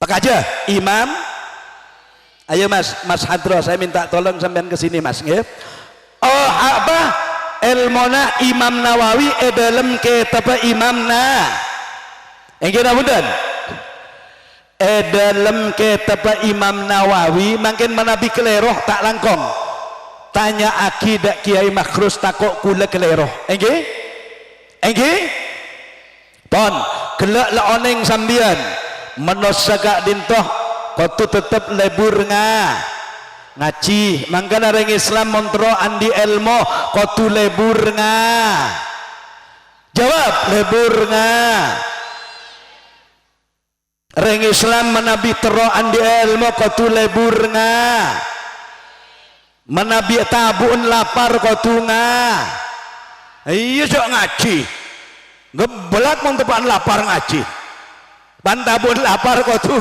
pak aja Imam ayo Mas Hadro saya minta tolong sampean ke sini Mas nggih oh apa ilmona Imam Nawawi dalam kitab Imamna engke napunten dalam kitab Imam Nawawi mangkin manabi keleroh tak langkong tanya akidah Kiai Makhrus takok kula keleroh engke pon kelak la oneng sambian menosagak dintoh kotu tetep lebur ngaji mangkana reng Islam montro andi ilmu kotu lebur jawab lebur reng Islam menabi tero andi ilmu kotu lebur menabi tabun lapar kotu iya sok ngaji ngebelak montepan lapar ngaji pantabun lapar kotu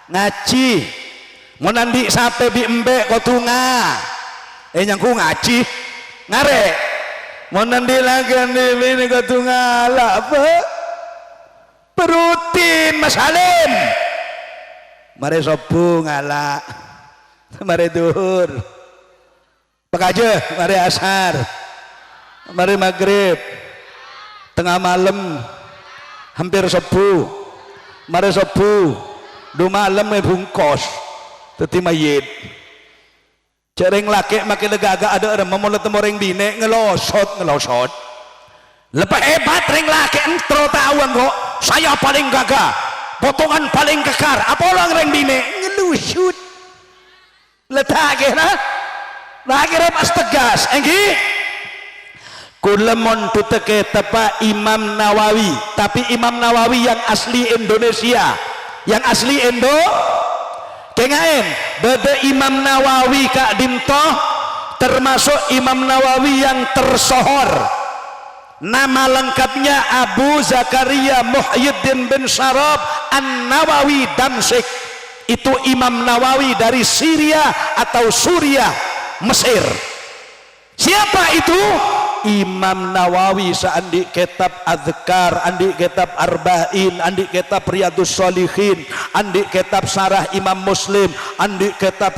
ngaji mau nanti sampai bi embe kotunga nyangku ngaji ngare mau nanti lagi ini kotunga lah apa perutin Mas Halim mari sobu ngala mari duhur pekaje mari asar mari maghrib tengah malam hampir sobu mari sobu do malam bungkos teti mayit cereng laki makin lega ada orang memulut temoreng bine ngelosot Lepas hebat ring laki entro tahuan kok saya paling gagah potongan paling kekar apa orang ring bine ngelusut letak kira pas tegas enggi kulemon tuteke tepa Imam Nawawi tapi Imam Nawawi yang asli Indonesia yang asli Indo kengain beda Imam Nawawi Kak Dimto termasuk Imam Nawawi yang tersohor. Nama lengkapnya Abu Zakaria Muhyiddin bin Syarab An-Nawawi Damsyik. Itu Imam Nawawi dari Syria atau Suriah, Mesir. Siapa itu? Imam Nawawi seandi kitab Adzkar, andi kitab Arba'in, andi kitab Riyadus Shalihin, andi kitab Syarah Imam Muslim, andi kitab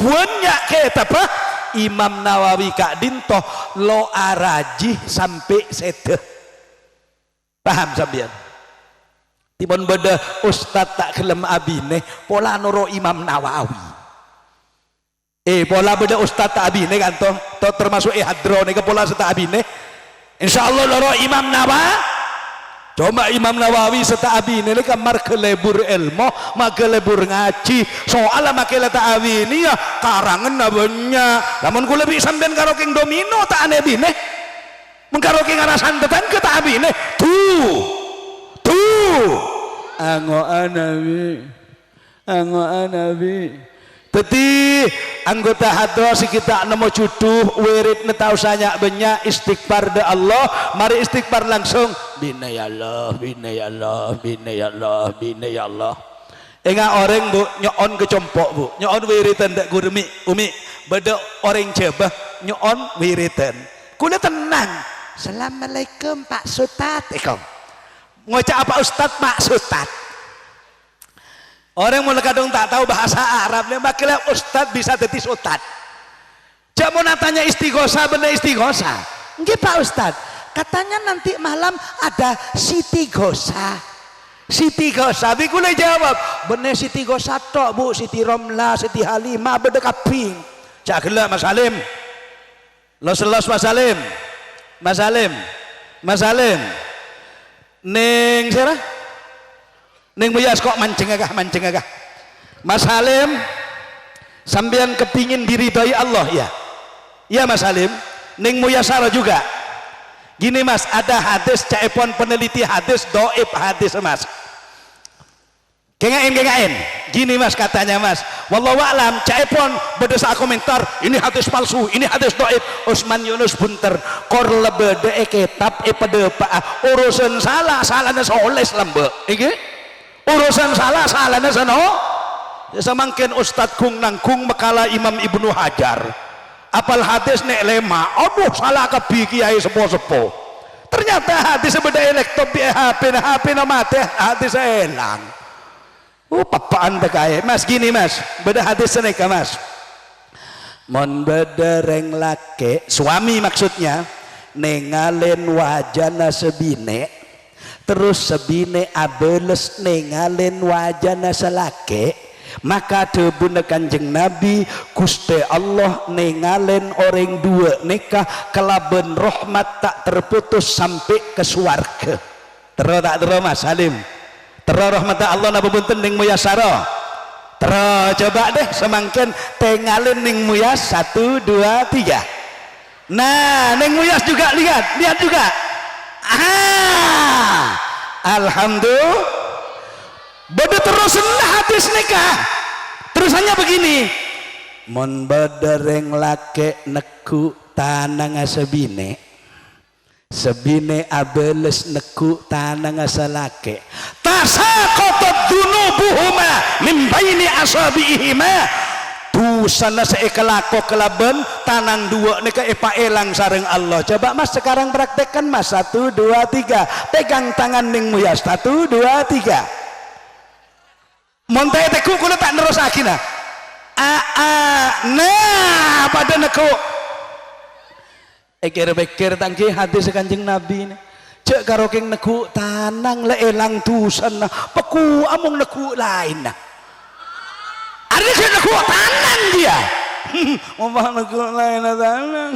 banyak kitab. Imam Nawawi Kak Dinto lo arajih sampai sedeh paham sampean tibon beda ustad tak kelem abine pola noro Imam Nawawi pola beda ustad tak abine kan toh termasuk hadro nih ke pola serta abine insyaallah loro Imam Nawawi coba Imam Nawawi serta abine ini kamar kelebur ilmu makelebur ngaji soalnya makelah tak abine ya karangan nabanya namun ku lebih sampean karoking domino tak aneh bine mengkaroking arasan tetan ke tak abine tuh ango anabi teti anggota hadro si kita nemu cuduh wirid netau sanya banyak istighfar de Allah mari istighfar langsung bina ya Allah enggak orang bu nyon kecompok bu nyon wiritan dak gurmi umi beda orang coba nyon wiritan kuda tenang assalamualaikum Pak Sutat ngocak apa Ustad Pak Sutat orang mulai kadang tak tahu bahasa Arabnya makanya Ustad bisa jadi Ustad jamu natanya istighosa bener istighosa nggih Pak Ustad katanya nanti malam ada Siti Ghosa bikule jawab bener Siti Ghosa tok bu Siti Romla Siti Halimah beda kaping cak gelak Mas Salim lo selos Mas Salim neng siapa neng muyas kok mancing agak Mas Salim sampean kepingin diridhoi Allah ya Mas Salim neng muyasara juga gini Mas ada hadis caepon peneliti hadis doib hadis Mas kengain gini Mas katanya Mas wallahu a'lam caepon berdasar komentar ini hadis palsu ini hadis doib Usman Yunus Bunter kor lebede kitab pada urusan salahnya soleh lembe urusan salahnya sano semangkin Ustadz kung nangkung mekala Imam Ibnu Hajar apal hadis nek lema aduh salah kebi kiai sepo ternyata hadis beda laptop HP nama teh hadis elang papaan bekaya Mas gini Mas beda hadis seneka Mas mon beda reng lake suami maksudnya nengalen wajana sebine terus sebine abeles nengalen wajana selake maka debun Kanjeng Nabi Gusti Allah nengalen orang dua nikah kelaben rahmat tak terputus sampai ke swarga terus tak terus Mas Salim terus rahmat Allah napa punten ning muyasara terus coba deh semangken tengalen ning muyas 1 2 3 nah ning muyas juga lihat juga alhamdulillah beda terus hadis nikah terusannya begini mon badereng lake neku tanang sebine abeles neku tanang salake tasaqatat dunubuhuma min baini asabiihima dusana seekelako kelaben tanang dua nika epa elang sareng Allah coba Mas sekarang praktekkan Mas 1 2 3 pegang tangan ning muyas 1 2 3 montai teku kula tak nerusake nah nah pada neku pikir tangki hadis Kanjeng Nabi ini cek karo king neku tanang le elang tusan nah peku amung neku lain nah ada sih neku tanang dia ngomong neku lain tanang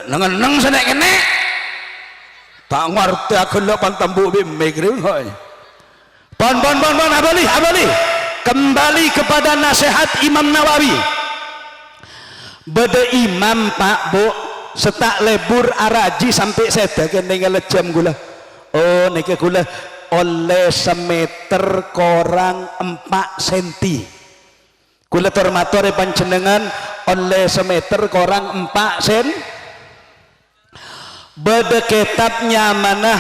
neng sana kene tak ngerti aku lo pantambu bimikring hoy pon abali kembali kepada nasihat Imam Nawawi beda imam pak bu setak lebur araji sampai seda kene jam gula oh niki gula oleh semeter korang 4 senti kula tormatore panjenengan oleh semeter korang 4 sen beda kitabnya manah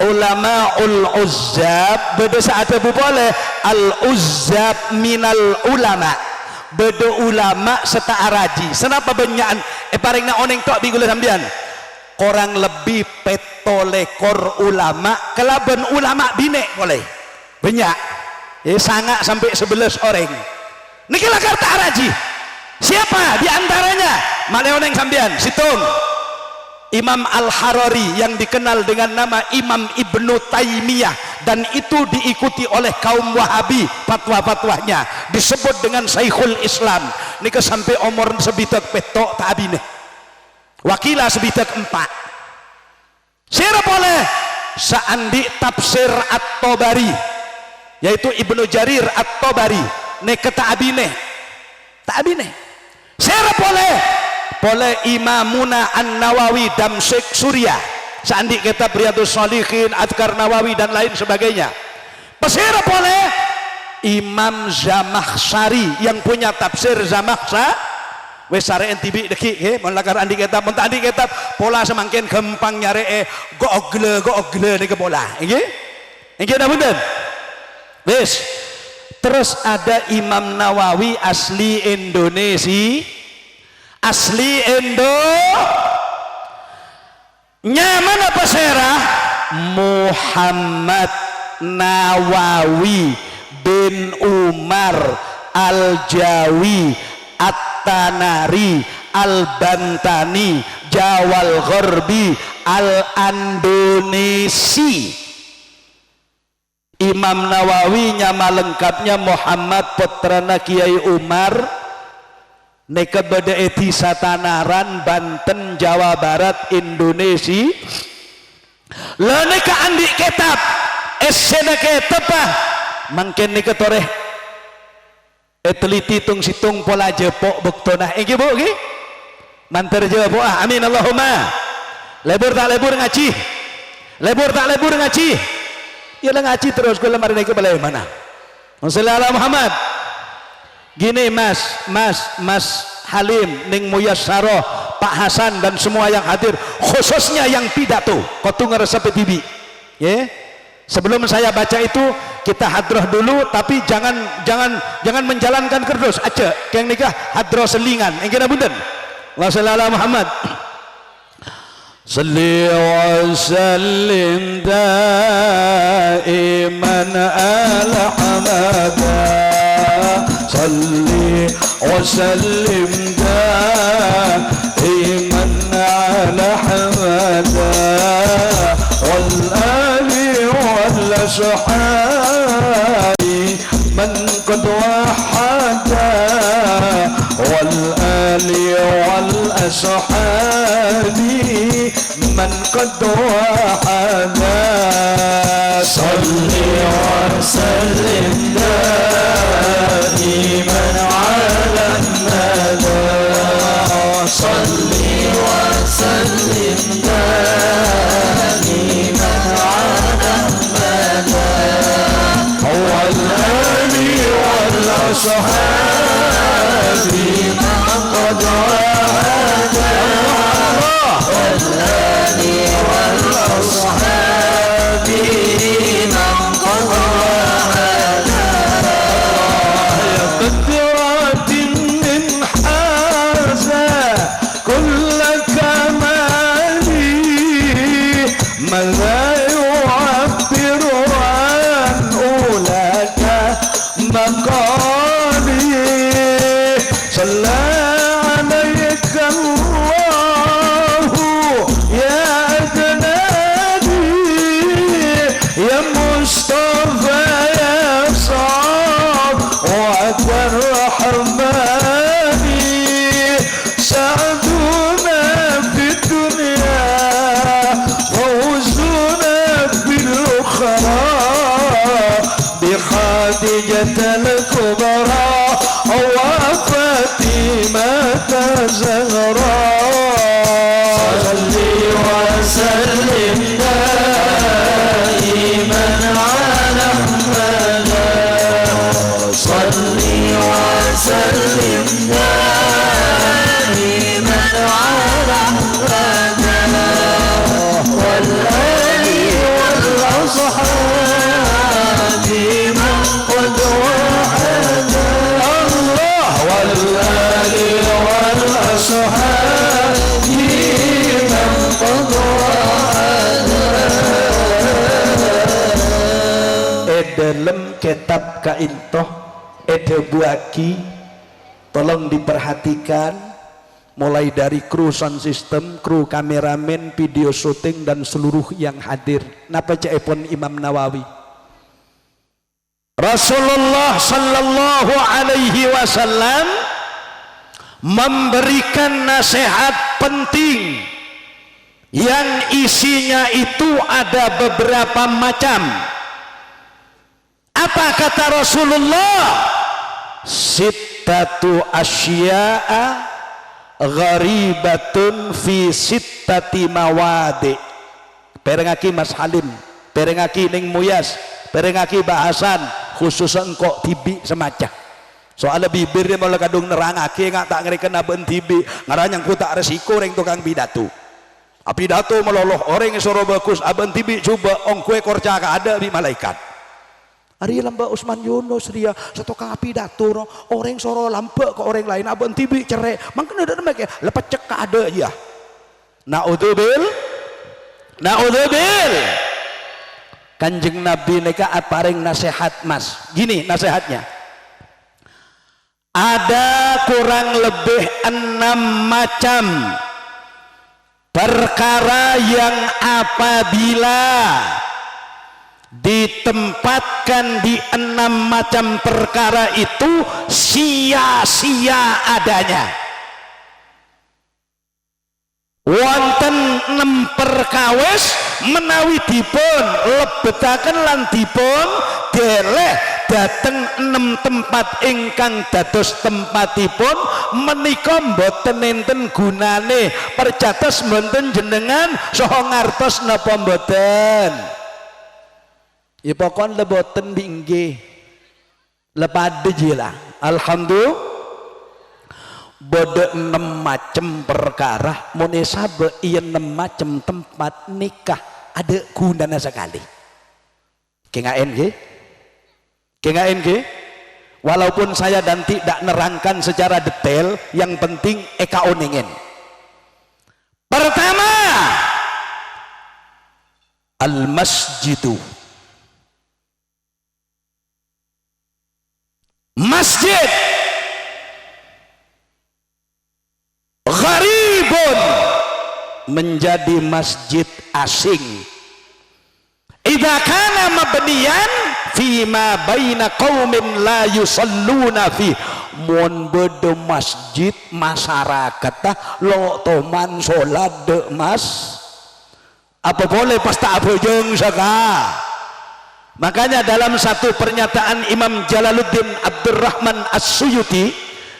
ulamaul uzzab beda saat bu boleh al uzzab minal ulama beda ulama serta araji senapa banyakan paringna oneng tok bigula sambian korang lebih petolekor ulama kelaban ulama binek boleh banyak sangat sampai 11 orang nikilah karta araji siapa diantaranya mana oneng sambian situng Imam Al-Harari yang dikenal dengan nama Imam Ibnu Taimiyah dan itu diikuti oleh kaum Wahabi fatwa-fatwanya disebut dengan Syekhul Islam nika sampai umur sebitak petok ta'abine wakila sebitak 4 siapa boleh seandi tafsir At-Tabari yaitu Ibnu Jarir At-Tabari nika ta'abine siapa boleh Imamuna An-Nawawi Damsyik Surya seandi kitab Riyadhus Shalihin Adhkar Nawawi dan lain sebagainya pesira boleh Imam Zamakhsyari yang punya tafsir Zamakhsyari wes sare entibi deki mun lakar andi kitab mun andi kitab pola semangkin gampang nyare google niki pola nggih dah punten wes terus ada Imam Nawawi asli Indonesia asli Indo nyaman apa serah Muhammad Nawawi bin Umar Al-Jawi At-Tanari Al-Bantani Jawal Gharbi Al-Andonesi Imam Nawawi nyama lengkapnya Muhammad putrana Kiai Umar neka beda eti Satanaran Banten Jawa Barat Indonesia lah neka andi kitab esena kitab ah mangken neka toreh teliti tung situng pola jepok bektona iki bu ki mantar jepok ah amin Allahumma lebur tak lebur ngaji ya lah ngaji terus kula mari neka balai mana sallallahu Muhammad gini mas Halim Ning Muyassaro Pak Hasan dan semua yang hadir khususnya yang pidato kotu ngeresep tibi sebelum saya baca itu kita hadroh dulu tapi jangan menjalankan kerdus aja yang nikah hadroh selingan yang kira bunten wassalamualaikum Muhammad salli wa sallim daiman ala hamada salli wa sallim daiman ala hamada wal ali wal ashabi man qad wahada wal ali wal ashabi man qad wahada salli wa sallim daiman ala nada salli wa sallim daiman ala nada wal ali wal ashabi man qad wahada wal ali wal ashabi man qad wahada ya qadratin min haza kull kamali man la yu'abbiru an ulaka maqali film kitab kaintoh ede buaki, tolong diperhatikan mulai dari kru sound system, kru kameramen, video syuting dan seluruh yang hadir. Napa caipun Imam Nawawi? Rasulullah sallallahu alaihi wasallam memberikan nasihat penting yang isinya itu ada beberapa macam. Apa kata Rasulullah? Sittatu asya'a gharibatun fi sittati mawadi. Perengaki Mas Halim, perengaki Ning Muyas, perengaki bahasan khusus engkau tibi semacam. Soalnya bibirnya malah kadung nerangake nggak tak ngerikan aben tibi ngaranya ku tak resiko reng tukang pidato. Pidato meloloh orang yang suruh bagus aben tibi coba ongkue korca ada di malaikat. Hari lamba Usman Yunus dia satu kang pidato no, orang suruh lampe ke orang lain aben tibi cerai makanya ada mereka lepas cek ada ya. Naudzubil Kanjeng Nabi neka aparing nasihat Mas. Gini nasihatnya. Ada kurang lebih 6 macam perkara yang apabila ditempatkan di 6 macam perkara itu sia-sia adanya. Wonten 6 perkawis menawi dipun lebetaken lan dipun deleh dateng 6 tempat ingkang dados tempatipun menika mboten enten gunane percatos mboten jenengan saha ngartos napa mboten. Ya pokon leboten binggih lepade jila alhamdulillah bodo 6 macam perkara monesabe iya 6 macam tempat nikah ada gunanya sekali kengaen walaupun saya dan tidak nerangkan secara detail yang penting eka oningin. Pertama al-masjidu, masjid gharibun menjadi masjid asing idza kana mabniyan fima baina qaumin la yusalluna fi mun bede masjid masyarakat lo toman salat de mas apa boleh pasta abojong saka. Makanya dalam satu pernyataan Imam Jalaluddin Abdurrahman As-Suyuti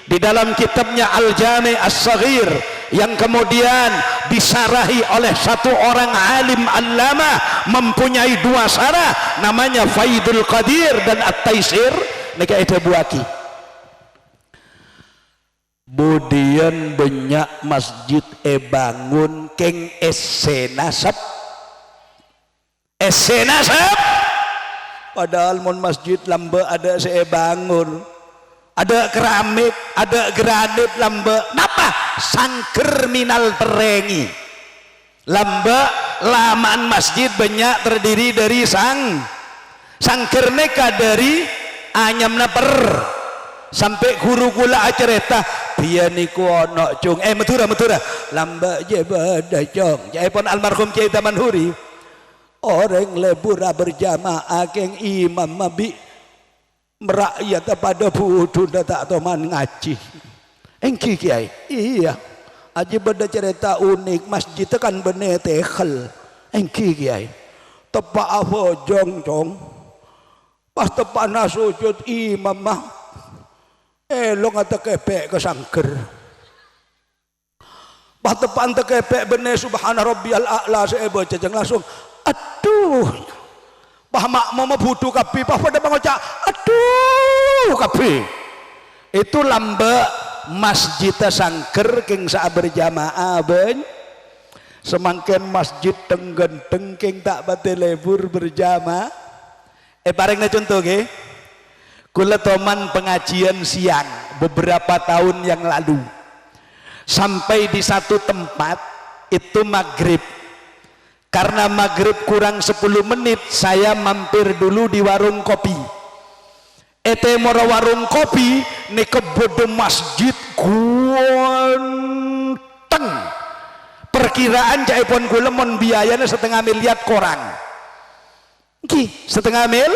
di dalam kitabnya Al-Jami' As-Saghir yang kemudian disarahi oleh satu orang alim allama mempunyai 2 sarah namanya Faidul Qadir dan At-Taisir nika ida buaki budian banyak masjid bangun keng essenasap padahal mon masjid lamba ada bangun ada keramik, ada granit lamba. Napa? Sangker minal terengi. Lamba lamaan masjid banyak terdiri dari sangker neka dari anyam naper sampai guru gula acereta dia niku ono cung Madura lamba je bada cung jaipun almarhum Kiai Tamanhuri orang lebura berjamaah keng imam mabi merakyat pada budu tak toman ngaji engki kiai iya aja beda cerita unik masjid kan bener tekhel engki kiai tepak abojong cong pas tepak nasujud imam mah lo ngata kepek ke sangker pas tepan tekepek bener subhana rabbiyal a'la seebo jajang langsung aduh Bah makmum butuh kapi, bah pada mengocak, aduh kapi. Itu lamba masjid sangker king saat berjamaah ben. Semakin masjid tenggenteng king tak bate lebur berjamaah. Parengna contoh ke, kula toman pengajian siang beberapa tahun yang lalu. Sampai di satu tempat itu maghrib. Karena maghrib kurang 10 menit saya mampir dulu di warung kopi. Ete mora warung kopi ni kebode masjid guanteng. Perkiraan jaipon kula mon biayanya 1,5 miliar korang. Ki 1,5 mil?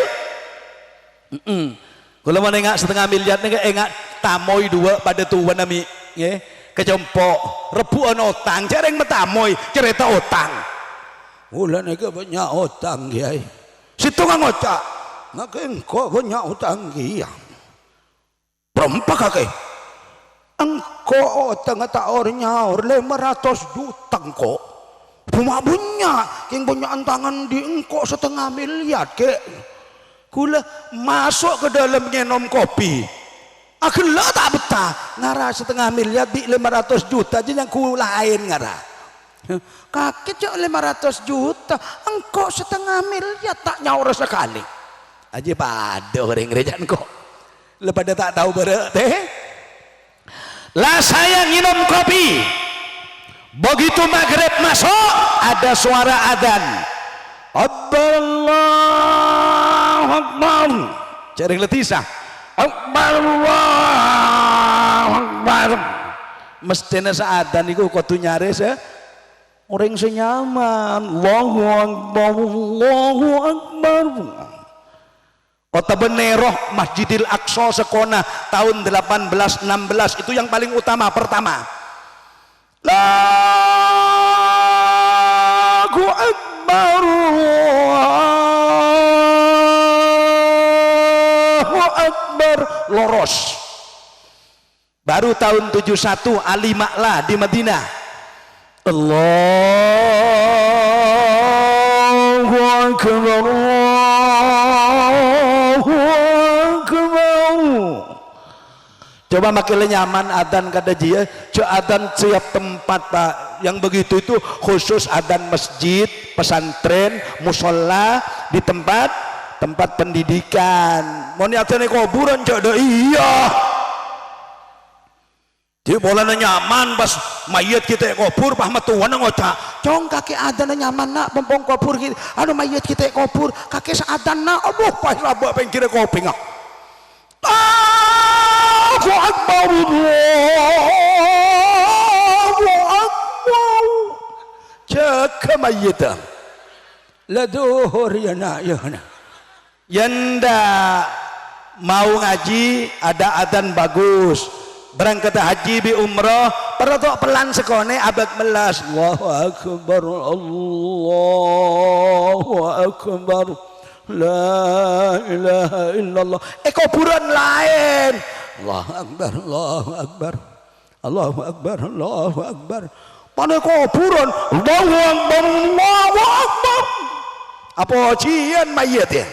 Kula mau nengak 1,5 miliar nengak engak tamoy dua pada tuan nami, nggih. Kecompok rebuan otang, jarang metamoy cerita otang. Ulah nega banyak otang kiai. Situ nggak ngocak, nggak engkau banyak otang kiai. Berapa kakek? Engkau otang tak ornya 500 juta engkau. Cuma banyak, yang banyak antangan di engkau 1,5 miliar ke. Kula masuk ke dalam ngenom kopi. Akhirnya tak betah ngarah 1,5 miliar di 500 juta aja yang ku lain ngarah kakek cok 500 juta engkau 1,5 miliar tak nyaur sekali aja pada orang gerejaan kok lepada tak tahu berek teh lah saya nginum kopi begitu maghrib masuk ada suara adzan Allahu Akbar jaring letisah Akbar Allahu Akbar mestinya saadan itu kudu nyaris ya orang senyaman Allahu Akbar Allahu Akbar kota beneroh Masjidil Aqsa Sekona tahun 1816 itu yang paling utama pertama Allahu Akbar loros baru tahun 71 Ali Ma'la di Madinah Allahu Akbar Allahu Akbar coba makin nyaman adzan kada dia coba adzan siap tempat Pak yang begitu itu khusus adzan masjid pesantren musola di tempat pendidikan mau niatnya kuburan coba iya dia boleh nyaman pas mayat kita kubur pas matuan ngocak cong kaki adan nyaman nak pompong kubur gitu anu mayat kita kubur kaki seadan nak aduh pas rabak pengkira kopi ngak Allahu Akbar Allahu Akbar jaga mayat laduhur ya nak ya nak yanda mau ngaji ada adzan bagus berangkat haji bi umroh perlu pelan sekone abad melas Allahu Akbar Allahu Akbar la ilaha illallah kuburan lain Allahu Akbar Allahu Akbar Allahu Akbar Allahu Akbar pada kuburan Allahu Akbar Allahu Akbar apa cian mayat ya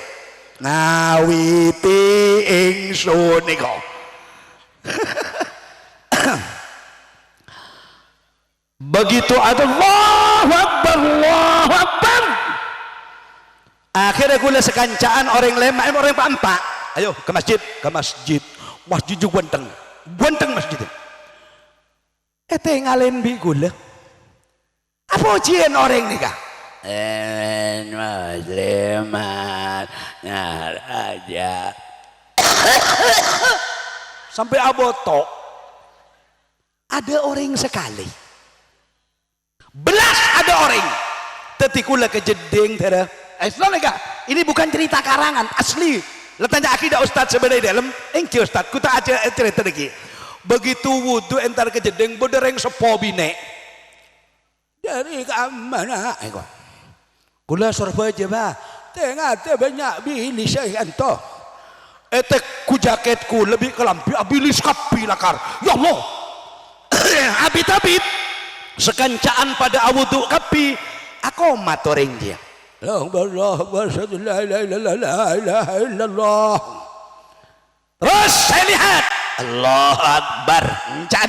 ngawiti ingsun nika begitu ada Allahu Akbar Allahu Akbar akhirnya kula sekancaan orang lemak orang pampak ayo ke masjid juga buanteng masjid ngalen bi kula apa ujian orang nika muslimat naraja sampai aboto ada orang sekali belas ada orang tetikula kejedeng tera ini bukan cerita karangan asli letanya akidah ustadz sebenarnya dalam engki ustadz ku tak aja cerita lagi begitu wudu entar kejedeng bodereng sepobine dari kamana kula survei aja bah tengah banyak bilis saya anto etek ku jaketku lebih kelampi bilis kapi lakar ya Allah abit sekancaan pada awudu kapi aku matoreng dia Allah terus saya lihat Allah Akbar encan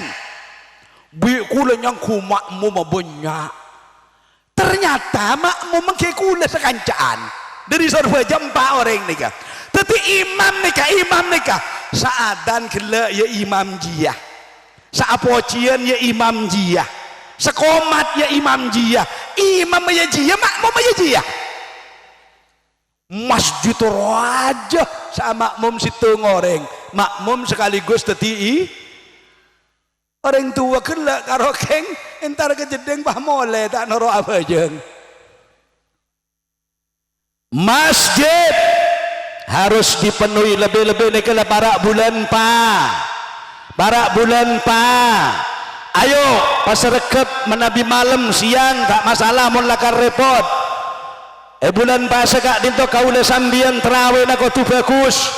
bi kula yang ku makmum banyak ternyata makmum mengkekula sekancaan dari survei jam 4 orang nika tapi imam nika saadan kela ya imam jiyah saapocian ya imam jiyah sekomat ya imam jiyah imam ya jia makmum ya jia masjid raja sama makmum situ ngoreng makmum sekaligus teti orang tua kelak karokeng entar kejedeng bah mole tak noro apa jeng masjid harus dipenuhi lebih-lebih ni kala barak bulan pa ayo pasarekep menabi malam siang tak masalah mun lakar repot bulan pa sekak dinto kaula sambian terawih na tu bagus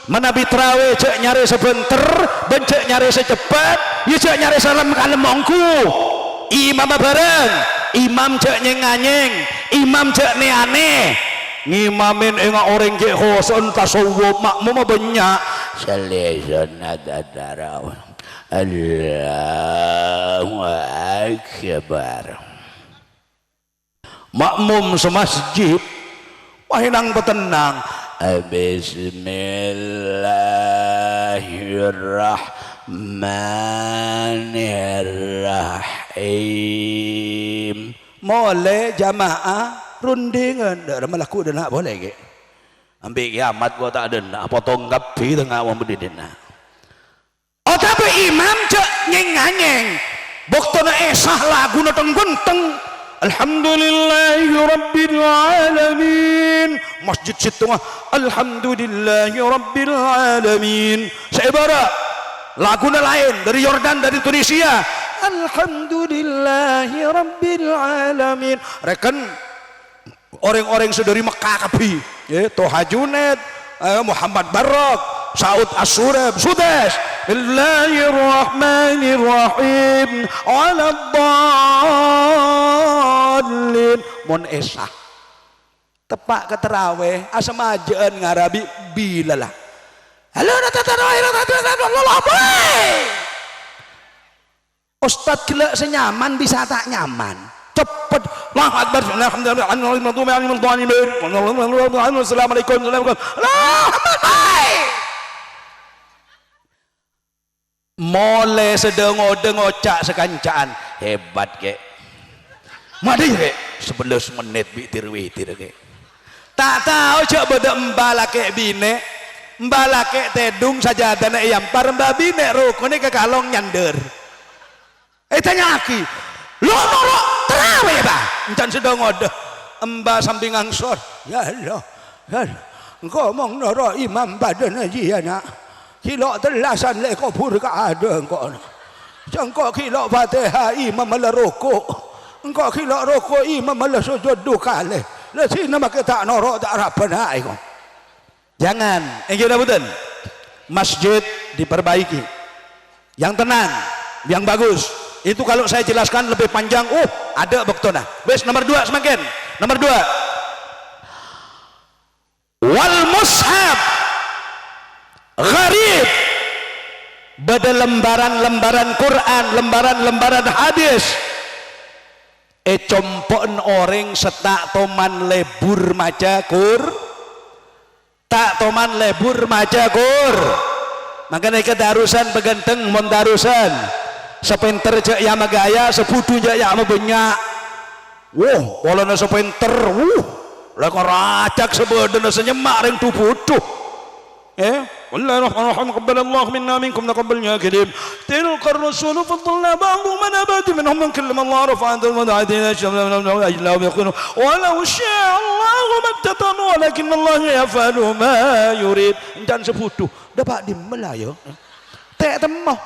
menabi terawih cek nyari sebentar bencek nyari secepat ya cek nyari salam kalem mongku imam bareng imam cek nyeng-nyeng imam cek ne aneh ngimamin enggak orang ke khoson tasawuf makmum banyak salihun adadara Allahu akbar makmum semasjid wahinang petenang bismillahirrahmanirrahim mulai jamaah rundingan dah melaku dah nak boleh ke ambil kiamat gua tak ada nak potong gapi tengah awam berdina oh tapi imam cek nyeng-nyeng boktona esah lagu na teng-genteng alhamdulillahi rabbil alamin masjid situ alhamdulillahi rabbil alamin seibarat lagu na lain dari Yordan dari Tunisia alhamdulillahi rabbil alamin rekan orang-orang sedari Mekah kapi ya Toha Junaid Muhammad Barak Saud Asurab Sudes Bismillahirrahmanirrahim waladdallin mon esah tepak ke terawih asam ajaan ngarabi bilalah halo Ustaz gila senyaman bisa tak nyaman cepet Allahu Akbar Assalamualaikum mulai sedengo-dengo cak sekancaan hebat ke madi ke 11 menit witir-witir ke tak tahu cak beda mbalake bine mbalake tedung saja dana yampar mbak bine rukune ke kalong nyander tanya aki lo terawih bah encan sedang ada embah samping angsor ya Allah ngomong noro imam badan aja nak kilo telasan le kubur ke ada engkau engkau kilo fatihah imam malah rokok engkau kilo rokok imam malah sujud 2 kali lah sini maka tak noro tak harapan kau jangan engkau betul masjid diperbaiki yang tenang yang bagus itu kalau saya jelaskan lebih panjang ada bektona wes nomor 2 semakin nomor 2 wal mushaf gharib pada lembaran-lembaran Quran lembaran-lembaran hadis compon orang setak toman lebur maca tak toman lebur maca makanya kedarusan begenteng mondarusan sepenter cek ya magaya seputu cek ya banyak kalau na sepenter lah kau racak sebedena senyemak ring tu putuh Bismillahirrahmanirrahim qabbalallahu minna minkum naqabbalnya kirim tilqar rasul faddalna ba'dhum man abadi minhum man kallama Allah rafa'an wada'atina shamlallahu ajlahu yaqulu walau syaa Allah maktatanu walakin Allah yaf'alu ma yurid dan seputu dapat dimelayo tak temah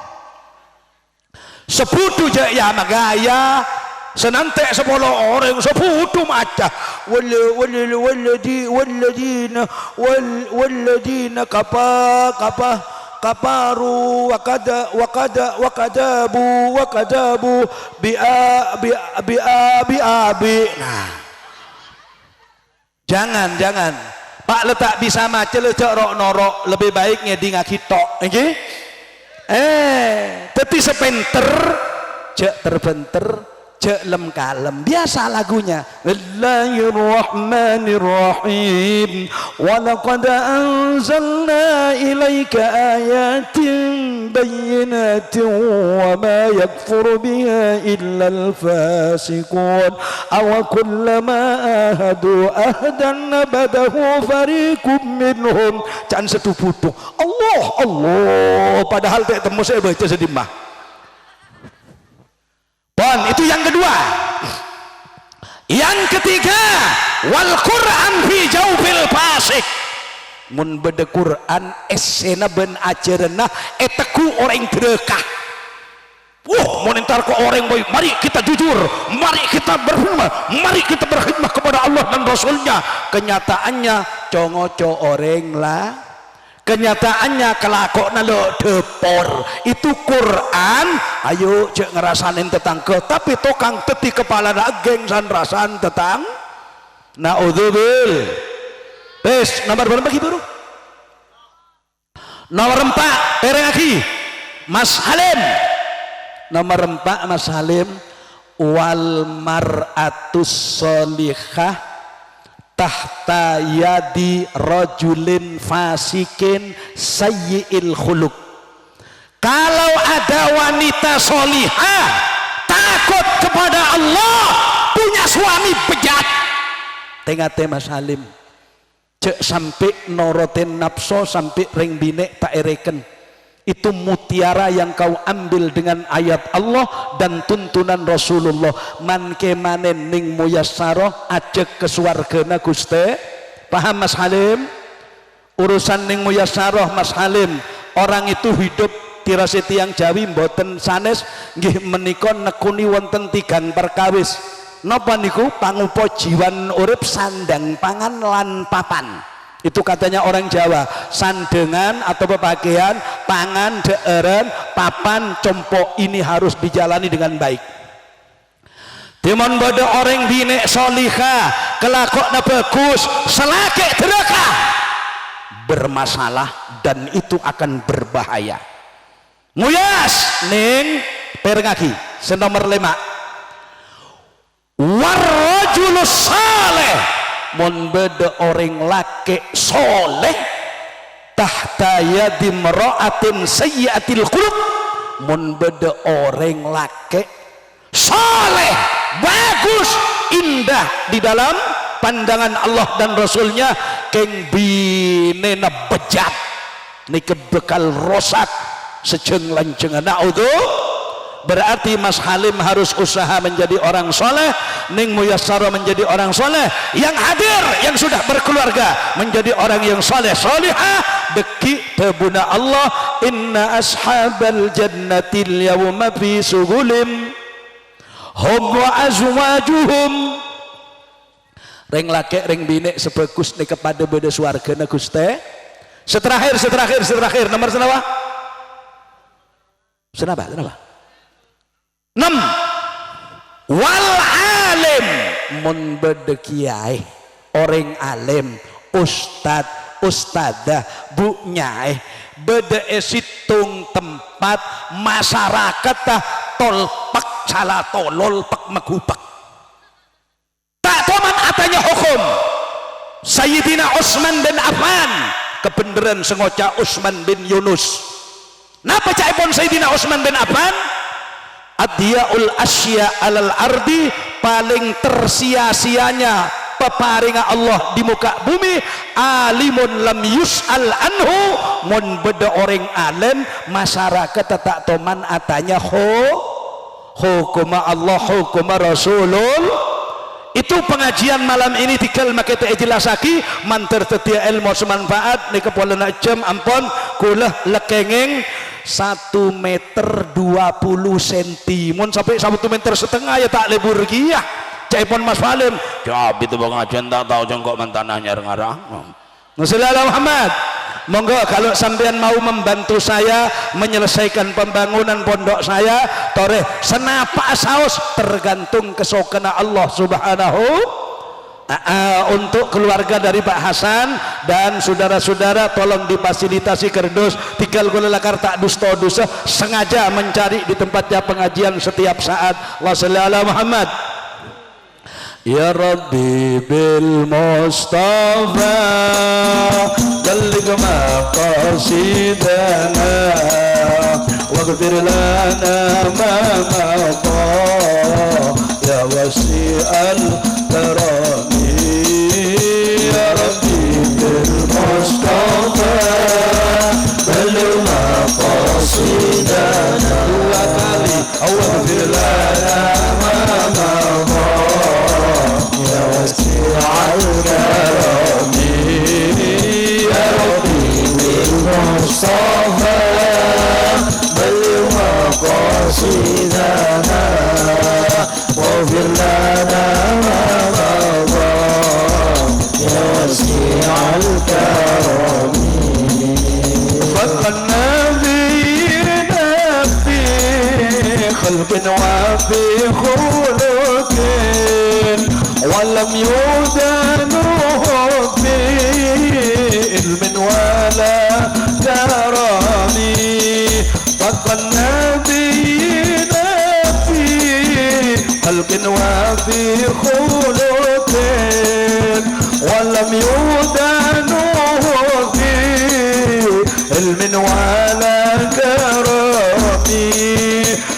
seputu je ya magaya senantek 10 orang seputu maca walladina kafaru wa kadabu bi nah jangan Pak letak bisa maca lecek rok norok lebih baik ngedi ngakitok nggih tapi sepenter cek terbenter cek lem kalem biasa lagunya Bismillahirrahmanirrahim wa laqad anzalna ilaika ayatin بينات وما يكفر بها إلا الفاسقون أو كلما آهدوا أهدا نبذه فريق منهم. Jangan setubuh Allah Allah padahal tak temu saya baca sedimah. Pon itu yang kedua. Yang ketiga, wal Quran fi jawfil fasik. Mun beda Quran esena ben ajarna eteku orang derekah. Mun entar ko orang baik, mari kita jujur, mari kita berkhidmat, mari kita berkhidmat kepada Allah dan Rasulnya. Kenyataannya congoco orang lah. Kenyataannya kelakokna lo depor. Itu Quran ayo cek ngerasain tetangga tapi tokang teti kepala daging san rasan tetang naudzubil. Bes nomor berapa bro? Nomor 4 pereng lagi Mas Halim. Nomor 4 Mas Halim, wal mar'atus sholihah tahta yadi rajulin fasikin sayyi'il khuluq. Kalau ada wanita solihah takut kepada Allah punya suami bejat, tengah Mas Halim cek sampai norotin nafsu sampai ring bine tak ereken. Itu mutiara yang kau ambil dengan ayat Allah dan tuntunan Rasulullah. Man kemanen ning muyassarah ajek ke swargana Gusti. Paham Mas Halim? Urusan ning muyassarah Mas Halim, orang itu hidup tirase tiyang Jawi mboten sanes nggih menika nekuni wonten tigang perkawis. Napa niku pangupa jiwan urip sandang pangan lan papan. Itu katanya orang Jawa, sandengan atau pepakean, pangan, deeren, papan, compok, ini harus dijalani dengan baik. Timon bodo orang bine solihah, kelakokna bagus, selake dereka bermasalah dan itu akan berbahaya. Muyas ning perengaki senomor 5 warrajulus saleh. Mon beda orang laki soleh tahta yadi mra'atin sayyiatil khuluq. Mon beda orang laki soleh bagus indah di dalam pandangan Allah dan Rasulnya keng binena bejat niki bekal rosak sejeng lancengan. Naudzu. Berarti Mas Halim harus usaha menjadi orang soleh, ning muyassara menjadi orang soleh, yang hadir yang sudah berkeluarga menjadi orang yang soleh solihah. Deki tebuna Allah, inna ashabal jannatil yawma fi sugulim hum wa azwajuhum. Reng laki reng bine sebagus nih kepada beda swargana Gusti. Seterakhir nomor senapa? Senapa? 6 wal alim mun bede kiai orang alim ustad ustadah bu nyai bede esitung tempat masyarakat tah tolpak cala tolol pak megubak tak toman atanya hukum Sayyidina Utsman bin Affan kebenaran sengoca Utsman bin Yunus. Napa caipun Sayyidina Utsman bin Affan? Adyaul asya alal ardi, paling tersia-sianya peparinga Allah di muka bumi. Alimun lam yus'al anhu, mun beda orang alim masyarakat tak toman atanya hukuma Allah hukuma Rasulul. Itu pengajian malam ini tinggal make teh jelasaki manter tetia ilmu semanfaat nih kepolana jam ampun kulah lekengeng 1 meter 20 cm mun sampai 1 meter setengah ya tak lebur giah caipun Mas Halim jawab itu pengajian tak tahu jengkok mentanahnya ngarang Nasallallahu Muhammad. Monggo kalau sampean mau membantu saya menyelesaikan pembangunan pondok saya toreh senapa saus tergantung kesokena Allah subhanahu. Untuk keluarga dari Pak Hasan dan saudara-saudara tolong difasilitasi kerdus tinggal golelakar tak dusta dosa sengaja mencari di tempatnya pengajian setiap saat. Wassalamualaikum Muhammad. يا ربي بالمصطفى بلغ مقاصدنا واغفر لنا ما مضى يا وسيع الكرم يا ربي بالمصطفى بلغ مقاصدنا واغفر لنا ما مضى يا وسيع الكرم يا ربي بالمصطفى بلغ مقاصدنا واغفر لنا ما مضى يا وسيع الكرم فضل النبينا في خلق وفي خلق ولم يودنوه في علم ولا كرم فضل النبينا في خلق وفي خلق ولم يودنوه في علم ولا كرم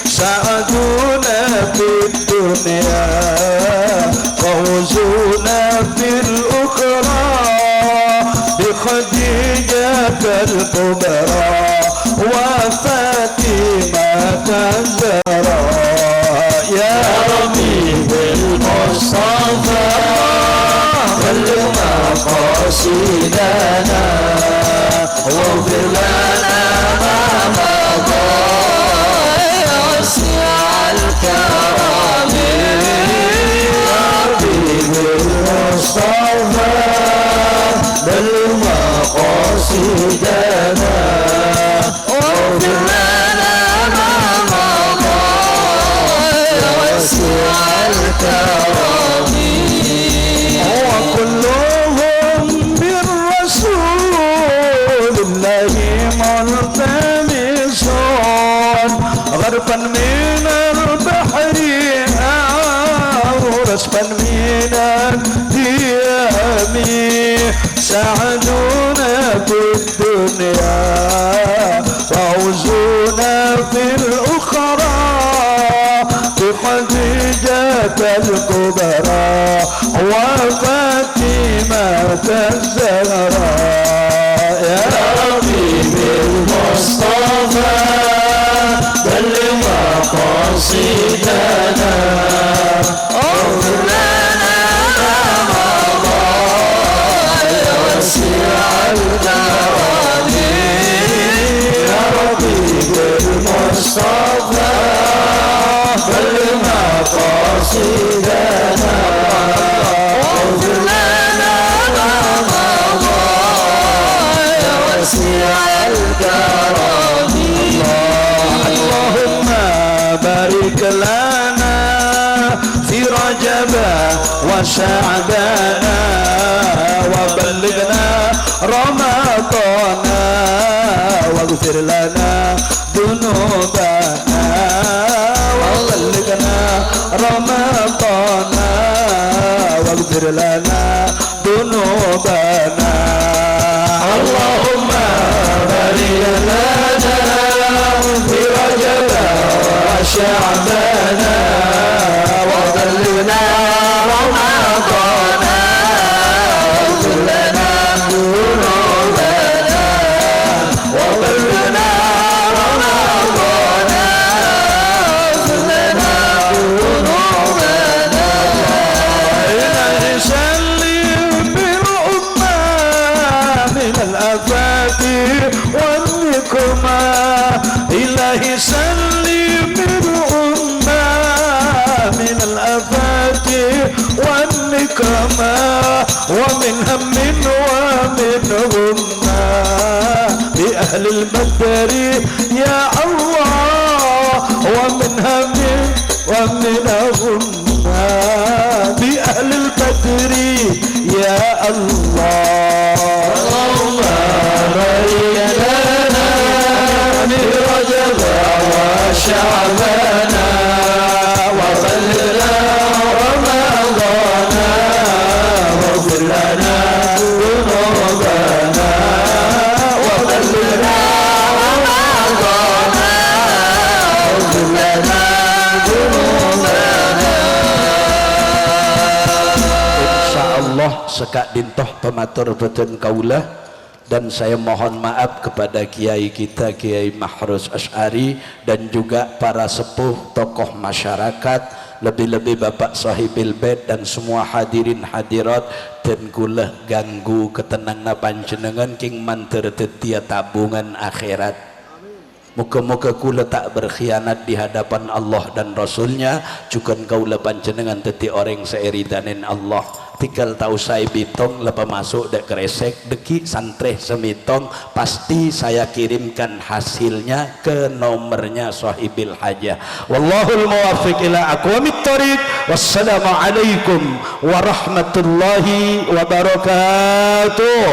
سعدونا في الدنيا فوزونا في الأخرى بخديجة الكبرى وفاطمة الزهراء يا ربي بالمصطفى بلغ مقاصدنا واغفر لنا ما مضى يا وسيع الكرم يا ربي بالمصطفى بلغ مقاصدنا واغفر لنا ما مضى يا وسيع الكرم وكلهم بالرسول الله ملتمسون غربا من البحر أو رسبا من الديام سعدونا في الدنيا فوزونا في الأخرى بخديجة الكبرى وفاطمة الزهراء يا ربي بالمصطفى بلغ مقاصدنا واغفر لنا ما مضى يا وسيع الكرم يا ربي بالمصطفى بلغ مقاصدنا واغفر لنا ما مضى يا وسيع الكرم اللهم بارك لنا في رجب وشعبنا وبلغنا رمضان واغفر لنا ذنوبنا وبلغنا رمضان واغفر لنا ذنوبنا اللهم بارك لنا في رجب وشعبنا وبلغنا رمضان واغفر لنا ذنوبنا وبلغنا رمضان واغفر لنا ذنوبنا إلهي سلم بالأمة من الآفات والنقمة إلهي سلم بالأمة من الآفات والنقمة ومن هم ومن غمة بأهل البدر يا الله ومن هم ومن غمة بأهل البدر يا الله اللهم بارك لنا في رجب وشعبنا وبلغنا رمضان sekak dintoh pematur beten kaulah. Dan saya mohon maaf kepada kiai kita Kiai Mahruz Asy'ari dan juga para sepuh tokoh masyarakat, lebih-lebih Bapak Sahibil Bait dan semua hadirin hadirat, dan kula ganggu ketenangan panjenengan king manter tetia tabungan akhirat. Muka-muka kula tak berkhianat di hadapan Allah dan Rasulnya, juga kaula panjenengan teti orang seiridanin Allah. Tinggal tahu saya bitong lepas masuk dek kresek deki santreh semitong, pasti saya kirimkan hasilnya ke nomornya Sahibil Hajah. Wallahul muwaffiq ila aqwamit thoriq. Wassalamualaikum warahmatullahi wabarakatuh.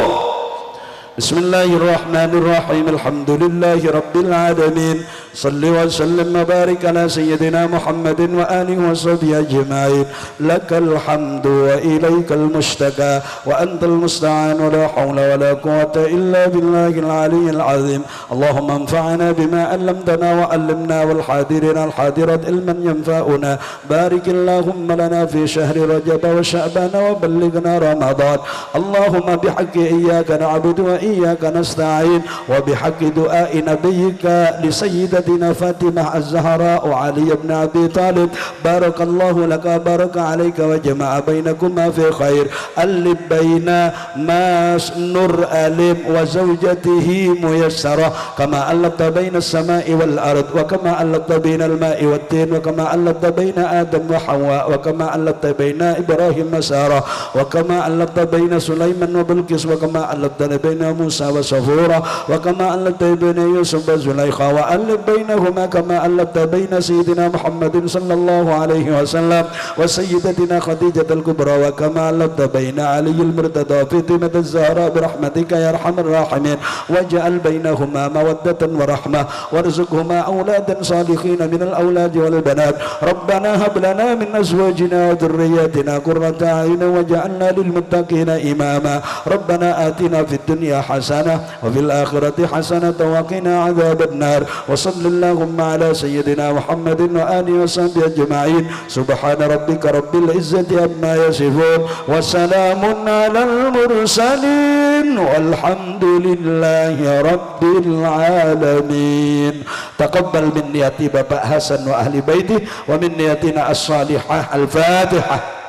Bismillahirrahmanirrahim. Alhamdulillahi rabbil alamin. Salli wa sallim wa barik ala sayyidina Muhammadin wa alihi wa sahbihi ajma'in. Lakal hamdu wa ilaikal mustaka wa antal musta'an wa la hawla wa la quwwata illa billahil aliyyil azim. Allahumma anfa'na bima 'allamtana wa 'allimna wal hadirin al hadirat ilman yanfa'una. Barikillahumma lana fi syahri Rajab wa Sya'ban wa ballighna Ramadan. Allahumma bihaqqi iyyaka na'budu wa iyyaka nasta'in wa bihaqqi du'a'i nabiyyika li sayyidatina Fatimah az-Zahra wa Ali ibn Abi Talib. Barakallahu laka baraka alayka wa jama'a bainakuma fi khair. Alif baina Mas Nur Alim wa zawjatihi muyassara kama allafta baina as-sama'i wal ard wa kama allafta baina al-ma'i wat tin wa kama allafta baina Adam wa Hawa wa kama allafta baina Ibrahim wa Sarah wa kama allafta baina Sulaiman wa Bilqis wa kama allafta baina Musa wa Safura wa kama allafta baina Yusuf wa Zulaikha wa allaf bainahuma kama allafta baina sayyidina Muhammadin sallallahu alaihi wasallam wa sayyidatina Khadijah al-Kubra wa kama allafta baina Ali al-Murtada fi Fatimah az-Zahra bi rahmatika ya arhamar rahimin waj'al bainahuma mawaddatan wa rahmah warzuqhuma auladan salihin min al-aulad wal banat. Rabbana hab lana min azwajina wa dhurriyyatina qurrata a'yun waj'alna lil muttaqina imama. Rabbana atina fid dunya hasanah wa fil akhirati hasanah wa qina adzaban nar. Wa sallallahu ala sayyidina Muhammadin wa alihi wa sahbihi ajma'in. Subhana rabbika rabbil izzati amma yasifun wa salamun alal mursalin walhamdulillahi rabbil alamin. Taqabbal min niyati Bapak Hasan wa ahli baiti wa min niyatina as-salihah. Al-Fatihah.